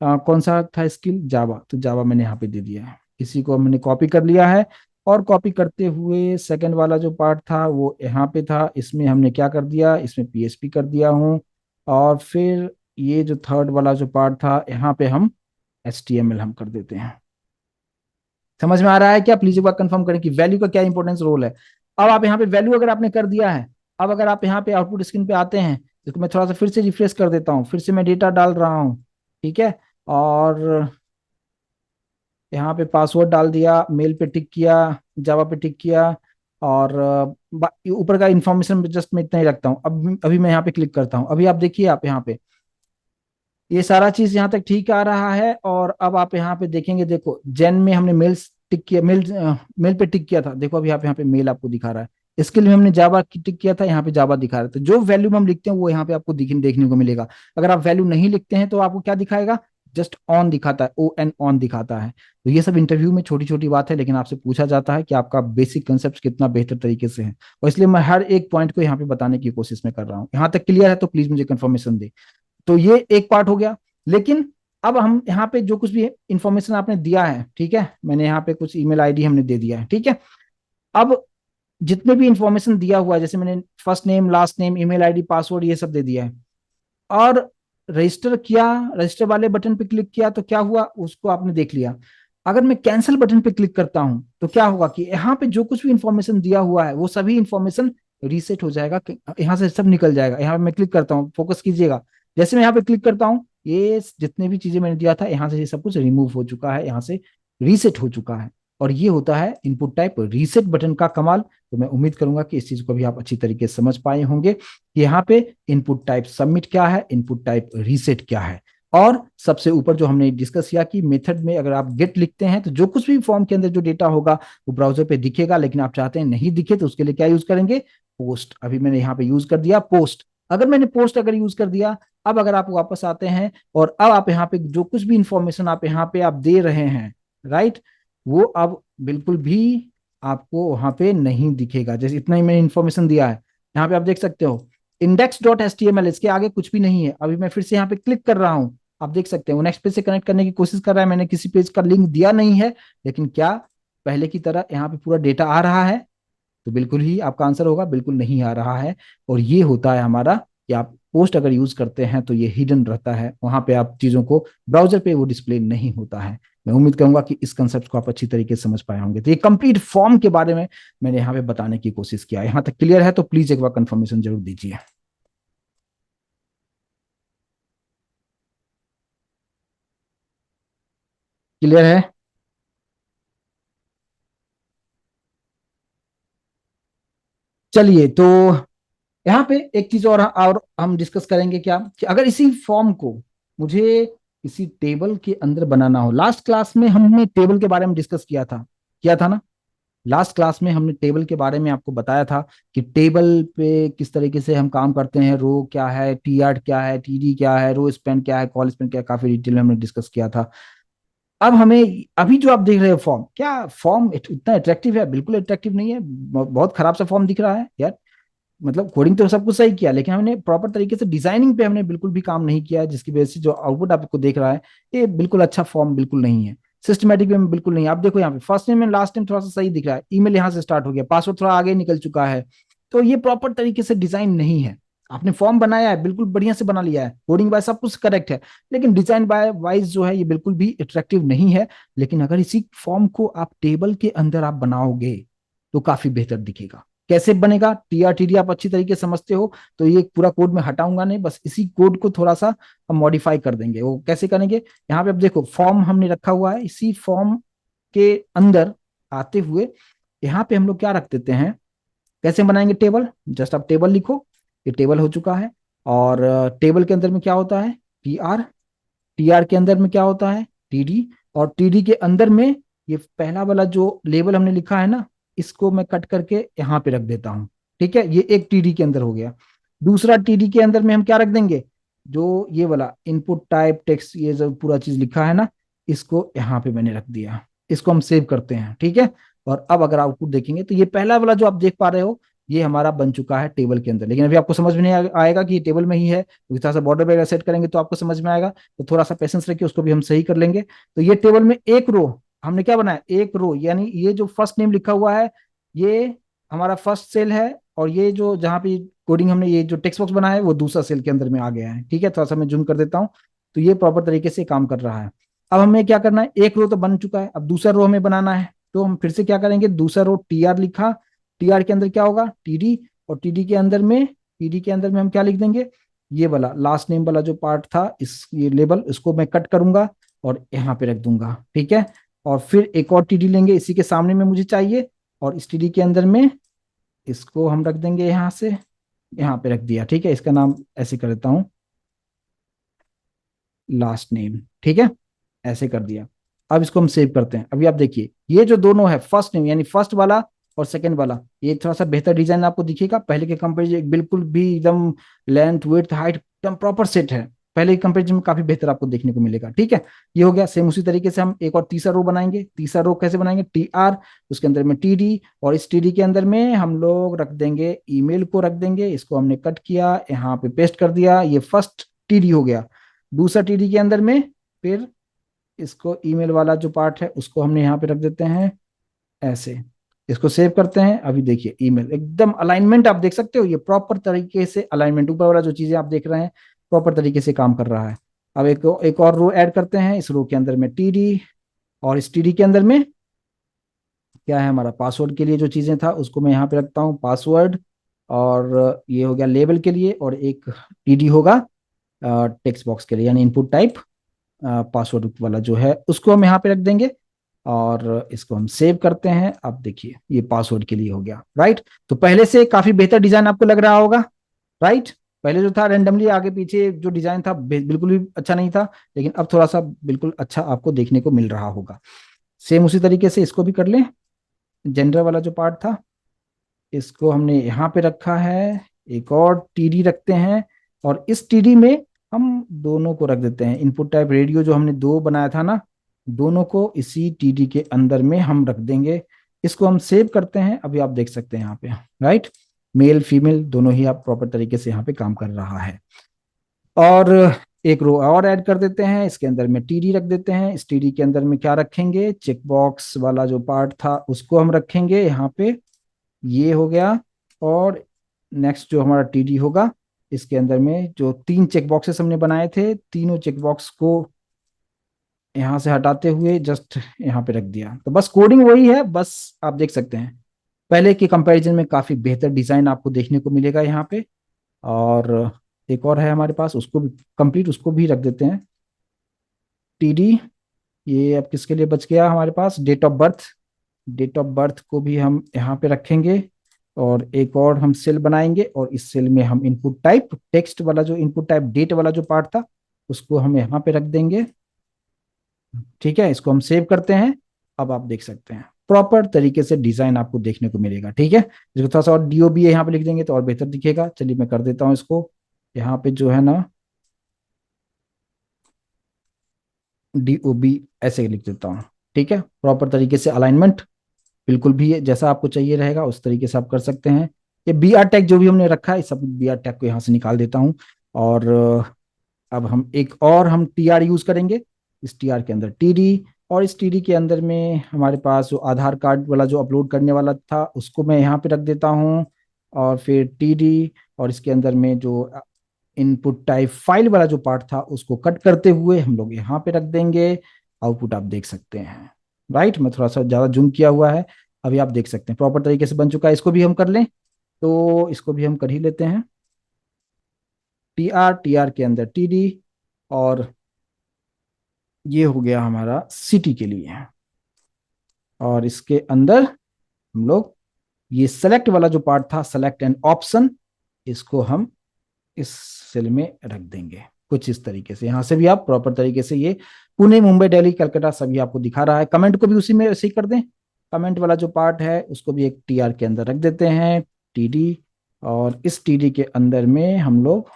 कौन सा था स्किल, जावा, तो जावा मैंने यहाँ पे दे दिया है, इसी को मैंने कॉपी कर लिया है। और कॉपी करते हुए सेकंड वाला जो पार्ट था वो यहाँ पे था, इसमें हमने क्या कर दिया, इसमें पीएचपी कर दिया हूँ। और फिर ये जो थर्ड वाला जो पार्ट था यहाँ पे हम एचटीएमएल हम कर देते हैं। समझ में आ रहा है क्या? प्लीज एक बार कंफर्म करें कि वैल्यू का क्या इंपॉर्टेंस रोल है। अब आप यहाँ पे वैल्यू अगर आपने कर दिया है, अब अगर आप यहाँ पे आउटपुट स्क्रीन पे आते हैं, तो मैं थोड़ा सा फिर से रिफ्रेश कर देता हूँ, फिर से मैं डेटा डाल रहा हूँ, ठीक है। और यहाँ पे पासवर्ड डाल दिया, मेल पे टिक किया, जावा पे टिक किया, और ऊपर का इन्फॉर्मेशन जस्ट मैं इतना ही रखता हूँ। अब अभी मैं यहाँ पे क्लिक करता हूँ, अभी आप देखिए, आप यहाँ पे ये सारा चीज यहाँ तक ठीक आ रहा है। और अब आप यहाँ पे देखेंगे, देखो जेन में हमने मेल्स टिक किया, मेल पे टिक किया था, देखो अभी आप यहाँ पे मेल आपको दिखा रहा है। इसके लिए हमने जावा की टिक किया था, यहाँ पे जावा दिखा रहा है। तो जो वैल्यू हम लिखते हैं वो यहाँ पे आपको देखने को मिलेगा। अगर आप वैल्यू नहीं लिखते हैं तो आपको क्या दिखाएगा, जस्ट ऑन दिखाता है, ओ एन ऑन दिखाता है। तो ये सब इंटरव्यू में छोटी छोटी बात है, लेकिन आपसे पूछा जाता है कि आपका बेसिक कंसेप्ट कितना बेहतर तरीके से है, और इसलिए मैं हर एक पॉइंट को यहाँ पे बताने की कोशिश में कर रहा हूँ। यहाँ तक क्लियर है तो प्लीज मुझे कंफर्मेशन दे। तो ये एक पार्ट हो गया। लेकिन अब हम यहाँ पे जो कुछ भी इंफॉर्मेशन आपने दिया है, ठीक है, मैंने यहाँ पे कुछ ईमेल आईडी हमने दे दिया है, ठीक है। अब जितने भी इंफॉर्मेशन दिया हुआ है, जैसे मैंने first name, last name, email ID, password, ये सब दे दिया है, और रजिस्टर किया, रजिस्टर वाले बटन पे क्लिक किया तो क्या हुआ उसको आपने देख लिया। अगर मैं कैंसिल बटन पे क्लिक करता हूं तो क्या होगा कि यहाँ पे जो कुछ भी इंफॉर्मेशन दिया हुआ है वो सभी इंफॉर्मेशन रीसेट हो जाएगा, यहाँ से सब निकल जाएगा। यहाँ पे मैं क्लिक करता हूँ, फोकस कीजिएगा, जैसे मैं यहाँ पे क्लिक करता हूँ, ये जितने भी चीजें मैंने दिया था यहाँ से ये सब कुछ रिमूव हो चुका है, यहाँ से रीसेट हो चुका है। और ये होता है इनपुट टाइप रीसेट बटन का कमाल। तो मैं उम्मीद करूंगा कि इस चीज को भी आप अच्छी तरीके से समझ पाए होंगे कि यहाँ पे इनपुट टाइप सबमिट क्या है, इनपुट टाइप रीसेट क्या है। और सबसे ऊपर जो हमने डिस्कस किया कि मेथड में अगर आप गेट लिखते हैं तो जो कुछ भी फॉर्म के अंदर जो डेटा होगा वो ब्राउजर पे दिखेगा, लेकिन आप चाहते हैं नहीं दिखे तो उसके लिए क्या यूज करेंगे, पोस्ट। अभी मैंने यहाँ पे यूज कर दिया पोस्ट। अगर मैंने पोस्ट अगर यूज कर दिया, अब अगर आप वापस आते हैं और अब आप यहाँ पे जो कुछ भी इंफॉर्मेशन आप यहाँ पे आप दे रहे हैं, राइट, वो अब बिल्कुल भी आपको वहां पे नहीं दिखेगा। जैसे इतना ही मैंने इंफॉर्मेशन दिया है, यहाँ पे आप देख सकते हो index dot H T M L, इसके आगे कुछ भी नहीं है। अभी मैं फिर से यहाँ पे क्लिक कर रहा हूँ, आप देख सकते हैं वो नेक्स्ट पेज से कनेक्ट करने की कोशिश कर रहा है, मैंने किसी पेज का लिंक दिया नहीं है, लेकिन क्या पहले की तरह यहाँ पे पूरा डेटा आ रहा है? तो बिल्कुल ही आपका आंसर होगा बिल्कुल नहीं आ रहा है। और ये होता है हमारा कि आप पोस्ट अगर यूज करते हैं तो ये हिडन रहता है, वहां पे आप चीजों को, ब्राउजर पे वो डिस्प्ले नहीं होता है। मैं उम्मीद करूंगा कि इस कंसेप्ट को आप अच्छी तरीके से समझ पाए होंगे। तो ये कंप्लीट फॉर्म के बारे में मैंने यहाँ पे बताने की कोशिश किया, यहाँ तक क्लियर है तो प्लीज एक बार कंफर्मेशन जरूर दीजिए। क्लियर है? चलिए, तो यहाँ पे एक चीज और हम डिस्कस करेंगे क्या, कि अगर इसी फॉर्म को मुझे किसी टेबल के अंदर बनाना हो। लास्ट क्लास में हमने टेबल के बारे में डिस्कस किया था ना। लास्ट क्लास में हमने टेबल के बारे में आपको बताया था कि टेबल पे किस तरीके से हम काम करते हैं, रो क्या है, टी आर क्या है, टीडी क्या है, रो स्पेंड क्या है, कॉल स्पेंड क्या है, काफी डिटेल में हमने डिस्कस किया था। अब हमें, अभी जो आप देख रहे हो फॉर्म, क्या फॉर्म इतना अट्रैक्टिव है? बिल्कुल अट्रैक्टिव नहीं है, बहुत खराब सा फॉर्म दिख रहा है यार। मतलब कोडिंग तो सब कुछ सही किया, लेकिन हमने प्रॉपर तरीके से डिजाइनिंग पे हमने बिल्कुल भी काम नहीं किया है, जिसकी वजह से जो आउटपुट आपको देख रहा है ये बिल्कुल अच्छा फॉर्म बिल्कुल नहीं है। सिस्टमेटिक वे में बिल्कुल नहीं। आप देखो यहाँ पे first name and last name थोड़ा सा सही दिख रहा है, ईमेल यहाँ से स्टार्ट हो गया, पासवर्ड थोड़ा आगे निकल चुका है। तो ये प्रॉपर तरीके से डिजाइन नहीं है। आपने फॉर्म बनाया है, बिल्कुल बढ़िया से बना लिया है, कोडिंग वाइज सब कुछ करेक्ट है, लेकिन डिजाइन बाय वाइज जो है ये बिल्कुल भी अट्रैक्टिव नहीं है। लेकिन अगर इसी फॉर्म को आप टेबल के अंदर आप बनाओगे तो काफी बेहतर दिखेगा। कैसे बनेगा? टीआरटीडी आप अच्छी तरीके से समझते हो, तो ये पूरा कोड में हटाऊंगा नहीं, बस इसी कोड को थोड़ा सा हम मॉडिफाई कर देंगे। वो कैसे करेंगे, यहाँ पे अब देखो फॉर्म हमने रखा हुआ है, इसी फॉर्म के अंदर आते हुए यहाँ पे हम लोग क्या रख देते हैं, कैसे बनाएंगे टेबल, जस्ट आप टेबल लिखो, ये टेबल हो चुका है। और टेबल के अंदर में क्या होता है, टी आर, टी आर के अंदर में क्या होता है, टीडी, और टीडी के अंदर में ये पहला वाला जो लेबल हमने लिखा है ना, इसको मैं कट करके यहाँ पे रख देता हूँ। ठीक है, ये एक टीडी के अंदर हो गया। दूसरा टीडी के अंदर में हम क्या रख देंगे, जो ये वाला इनपुट टाइप टेक्स्ट, ये जो पूरा चीज लिखा है ना, इसको यहाँ पे मैंने रख दिया। इसको हम सेव करते हैं, ठीक है। और अब अगर आउटपुट देखेंगे तो ये पहला वाला जो आप देख पा रहे हो, ये हमारा बन चुका है टेबल के अंदर। लेकिन अभी आपको समझ में नहीं आएगा कि ये टेबल में ही है, क्योंकि थोड़ा सा बॉर्डर वगैरह सेट करेंगे तो आपको समझ में आएगा। तो थोड़ा सा पेशेंस रखिए, उसको भी हम सही कर लेंगे। तो ये टेबल में एक रो हमने क्या बनाया, एक रो, यानी ये जो फर्स्ट नेम लिखा हुआ है ये हमारा फर्स्ट सेल है, और ये जो जहाँ पे कोडिंग हमने ये जो टेक्स्ट बॉक्स बनाया है वो दूसरा सेल के अंदर में आ गया है, ठीक है। थोड़ा सा मैं जूम कर देता हूँ। तो ये प्रॉपर तरीके से काम कर रहा है। अब हमें क्या करना है, एक रो तो बन चुका है, अब दूसरा रो हमें बनाना है। तो हम फिर से क्या करेंगे, दूसरा रो टी आर लिखा, टी आर के अंदर क्या होगा, टी डी, और टी डी के अंदर में हम क्या लिख देंगे, ये वाला लास्ट नेम वाला जो पार्ट था, इस ये लेबल इसको मैं कट करूंगा और यहाँ पे रख दूंगा, ठीक है। और फिर एक और टीडी लेंगे, इसी के सामने में मुझे चाहिए, और इस टीडी के अंदर में इसको हम रख देंगे यहाँ से, यहाँ पे रख दिया, ठीक है। इसका नाम ऐसे कर देता हूँ, लास्ट नेम, ठीक है, ऐसे कर दिया। अब इसको हम सेव करते हैं। अभी आप देखिए ये जो दोनों है, फर्स्ट नेम यानी फर्स्ट वाला और सेकंड वाला, ये थोड़ा सा बेहतर डिजाइन आपको दिखेगा पहले के कंपेरिजन, बिल्कुल भी एकदम लेंथ विड्थ हाइट एकदम प्रॉपर सेट है, पहले के कंपेरिजन में काफी बेहतर आपको देखने को मिलेगा, ठीक है। ये हो गया। सेम उसी तरीके से हम एक और तीसरा रो बनाएंगे। तीसरा रो कैसे बनाएंगे, टी आर, उसके अंदर में टी डी, और इस टी डी के अंदर में हम लोग रख देंगे ईमेल को, रख देंगे, इसको हमने कट किया, यहाँ पे पेस्ट कर दिया, ये फर्स्ट टी डी हो गया। दूसरा टी डी के अंदर में फिर इसको ईमेल वाला जो पार्ट है उसको हमने यहाँ पे रख देते हैं ऐसे। इसको सेव करते हैं। अभी देखिए ईमेल एकदम अलाइनमेंट आप देख सकते हो, ये प्रॉपर तरीके से अलाइनमेंट, ऊपर वाला जो चीजें आप देख रहे हैं प्रॉपर तरीके से काम कर रहा है। अब एक और रो ऐड करते हैं। इस रो के अंदर में टीडी, और इस टीडी के अंदर में क्या है, हमारा पासवर्ड के लिए जो चीजें था उसको मैं यहाँ पे रखता हूँ, पासवर्ड। और ये हो गया लेबल के लिए, और एक टीडी होगा टेक्स्ट बॉक्स के लिए, यानी इनपुट टाइप पासवर्ड वाला जो है उसको हम यहाँ पे रख देंगे। और इसको हम सेव करते हैं। अब देखिए ये पासवर्ड के लिए हो गया, राइट। तो पहले से काफी बेहतर डिजाइन आपको लग रहा होगा, राइट। पहले जो था रेंडमली आगे पीछे जो डिजाइन था बिल्कुल भी अच्छा नहीं था, लेकिन अब थोड़ा सा बिल्कुल अच्छा आपको देखने को मिल रहा होगा। सेम उसी तरीके से इसको भी कर लें। जेंडर वाला जो पार्ट था इसको हमने यहाँ पे रखा है, एक और टीडी रखते हैं, और इस टीडी में हम दोनों को रख देते हैं। इनपुट टाइप रेडियो जो हमने दो बनाया था ना, दोनों को इसी टीडी के अंदर में हम रख देंगे। इसको हम सेव करते हैं। अभी आप देख सकते हैं यहाँ पे, राइट, मेल फीमेल दोनों ही आप प्रॉपर तरीके से यहाँ पे काम कर रहा है। और एक रो और ऐड कर देते हैं, इसके अंदर में टीडी रख देते हैं। इस टीडी के अंदर में क्या रखेंगे, चेक बॉक्स वाला जो पार्ट था उसको हम रखेंगे यहाँ पे, ये हो गया। और नेक्स्ट जो हमारा टीडी होगा, इसके अंदर में जो तीन चेक बॉक्सेस हमने बनाए थे, तीनों चेक बॉक्स को यहाँ से हटाते हुए जस्ट यहाँ पे रख दिया। तो बस कोडिंग वही है, बस आप देख सकते हैं पहले के कंपैरिजन में काफी बेहतर डिजाइन आपको देखने को मिलेगा यहाँ पे। और एक और है हमारे पास, उसको भी कंप्लीट, उसको भी रख देते हैं टीडी। ये अब किसके लिए बच गया हमारे पास, date of birth. Date of birth को भी हम यहाँ पे रखेंगे, और एक और हम सेल बनाएंगे, और इस सेल में हम इनपुट टाइप टेक्स्ट वाला जो इनपुट टाइप डेट वाला जो पार्ट था उसको हम यहाँ पे रख देंगे, ठीक है। इसको हम सेव करते हैं। अब आप देख सकते हैं प्रॉपर तरीके से डिजाइन आपको देखने को मिलेगा, ठीक है। इसको थोड़ा सा और डीओबी यहाँ पे लिख देंगे तो और बेहतर दिखेगा। चलिए मैं कर देता हूँ इसको, यहाँ पे जो है ना डीओबी ऐसे लिख देता हूँ, ठीक है। प्रॉपर तरीके से अलाइनमेंट बिल्कुल भी जैसा आपको चाहिए रहेगा उस तरीके से आप कर सकते हैं। ये बी आर टैग जो भी हमने रखा है, सब बी आर टैग को यहाँ से निकाल देता हूँ। और अब हम एक और हम टी आर यूज करेंगे। इस टी आर के अंदर टी डी, और इस टी डी के अंदर में हमारे पास जो आधार कार्ड वाला जो अपलोड करने वाला था उसको मैं यहाँ पे रख देता हूँ। और फिर टी डी, और इसके अंदर में जो इनपुट टाइप फाइल वाला जो पार्ट था उसको कट करते हुए हम लोग यहाँ पे रख देंगे। आउटपुट आप देख सकते हैं, राइट। मैं थोड़ा सा ज्यादा जूम किया हुआ है, अभी आप देख सकते हैं प्रॉपर तरीके से बन चुका है। इसको भी हम कर लें, तो इसको भी हम कर ही लेते हैं। टी आर के अंदर टी डी, और ये हो गया हमारा सिटी के लिए। और इसके अंदर हम लोग ये सेलेक्ट वाला जो पार्ट था, सेलेक्ट एन ऑप्शन, इसको हम इस सेल में रख देंगे कुछ इस तरीके से। यहां से भी आप प्रॉपर तरीके से ये पुणे मुंबई दिल्ली कलकत्ता सभी आपको दिखा रहा है। कमेंट को भी उसी में ऐसे ही कर दें। कमेंट वाला जो पार्ट है उसको भी एक टी आर के अंदर रख देते हैं, टीडी। और इस टीडी के अंदर में हम लोग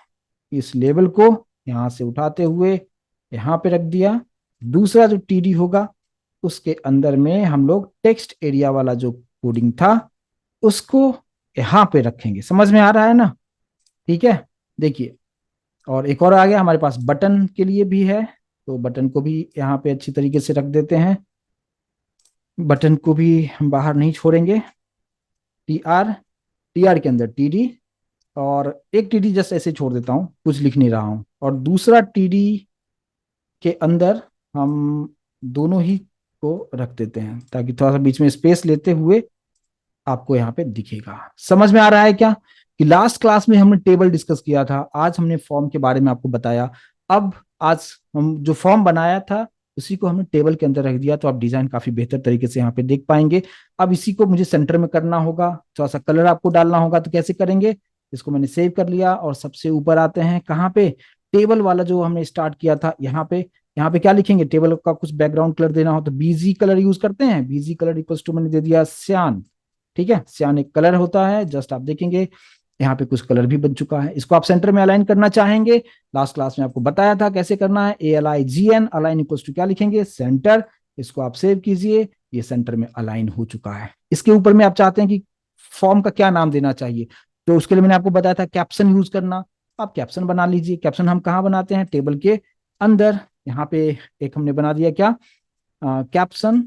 इस लेबल को यहाँ से उठाते हुए यहाँ पे रख दिया। दूसरा जो टीडी होगा उसके अंदर में हम लोग टेक्स्ट एरिया वाला जो कोडिंग था उसको यहाँ पे रखेंगे। समझ में आ रहा है ना? ठीक है, देखिए। और एक और आ गया हमारे पास, बटन के लिए भी है, तो बटन को भी यहाँ पे अच्छी तरीके से रख देते हैं। बटन को भी हम बाहर नहीं छोड़ेंगे। टी आर, टी आर के अंदर टी डी, और एक टी डी जस्ट ऐसे छोड़ देता हूँ, कुछ लिख नहीं रहा हूँ, और दूसरा टी डी के अंदर हम दोनों ही को रख देते हैं, ताकि थोड़ा सा बीच में स्पेस लेते हुए आपको यहाँ पे दिखेगा। समझ में आ रहा है क्या? कि लास्ट क्लास में हमने टेबल डिस्कस किया था, आज हमने फॉर्म के बारे में आपको बताया। अब आज हम जो फॉर्म बनाया था उसी को हमने टेबल के अंदर रख दिया, तो आप डिजाइन काफी बेहतर तरीके से यहाँ पे देख पाएंगे। अब इसी को मुझे सेंटर में करना होगा, थोड़ा सा कलर आपको डालना होगा, तो कैसे करेंगे? इसको मैंने सेव कर लिया, और सबसे ऊपर आते हैं कहाँ पे, टेबल वाला जो हमने स्टार्ट किया था यहाँ पे। यहाँ पे क्या लिखेंगे? टेबल का कुछ बैकग्राउंड कलर देना हो तो बीजी कलर यूज करते हैं। बीजी कलर इक्वल्स टू मैंने दे दिया सियान। ठीक है, सियान एक कलर होता है, जस्ट आप देखेंगे यहाँ पे कुछ कलर भी बन चुका है। इसको आप सेंटर में अलाइन करना चाहेंगे, लास्ट क्लास में आपको बताया था कैसे करना है। ALIGN, अलाइन इक्वल्स टू क्या लिखेंगे? सेंटर। इसको आप सेव कीजिए, ये सेंटर में अलाइन हो चुका है। इसके ऊपर में आप चाहते हैं कि फॉर्म का क्या नाम देना चाहिए, तो उसके लिए मैंने आपको बताया था कैप्शन यूज करना। आप कैप्शन बना लीजिए। कैप्शन हम कहाँ बनाते हैं? टेबल के अंदर। यहाँ पे एक हमने बना दिया क्या, कैप्शन।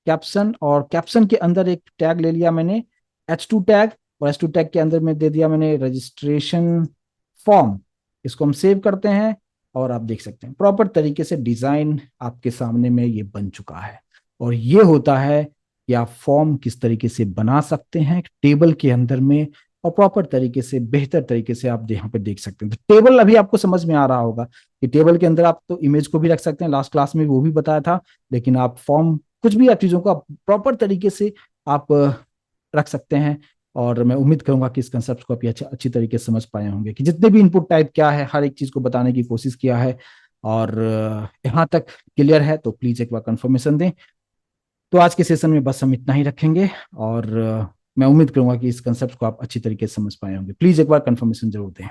कैप्शन, और कैप्शन के अंदर एक टैग ले लिया मैंने, H2 टैग, और H2 टैग के अंदर में दे दिया मैंने रजिस्ट्रेशन फॉर्म। इसको हम सेव करते हैं, और आप देख सकते हैं प्रॉपर तरीके से डिजाइन आपके सामने में ये बन चुका है। और ये होता है कि आप फॉर्म किस तरीके से बना सकते हैं टेबल के अंदर में, और प्रॉपर तरीके से, बेहतर तरीके से आप यहाँ पे देख सकते हैं। तो टेबल अभी आपको समझ में आ रहा होगा कि टेबल के अंदर आप तो इमेज को भी रख सकते हैं, लास्ट क्लास में वो भी बताया था। लेकिन आप फॉर्म, कुछ भी आप चीजों को आप प्रॉपर तरीके से आप रख सकते हैं। और मैं उम्मीद करूंगा कि इस कंसेप्ट को आप अच्छी तरीके से समझ पाए होंगे, कि जितने भी इनपुट टाइप क्या है हर एक चीज को बताने की कोशिश किया है। और यहाँ तक क्लियर है तो प्लीज एक बार कंफर्मेशन दें। तो आज के सेशन में बस हम इतना ही रखेंगे, और मैं उम्मीद करूंगा कि इस कंसेप्ट को आप अच्छी तरीके से समझ पाए होंगे। प्लीज एक बार कंफर्मेशन जरूर दें।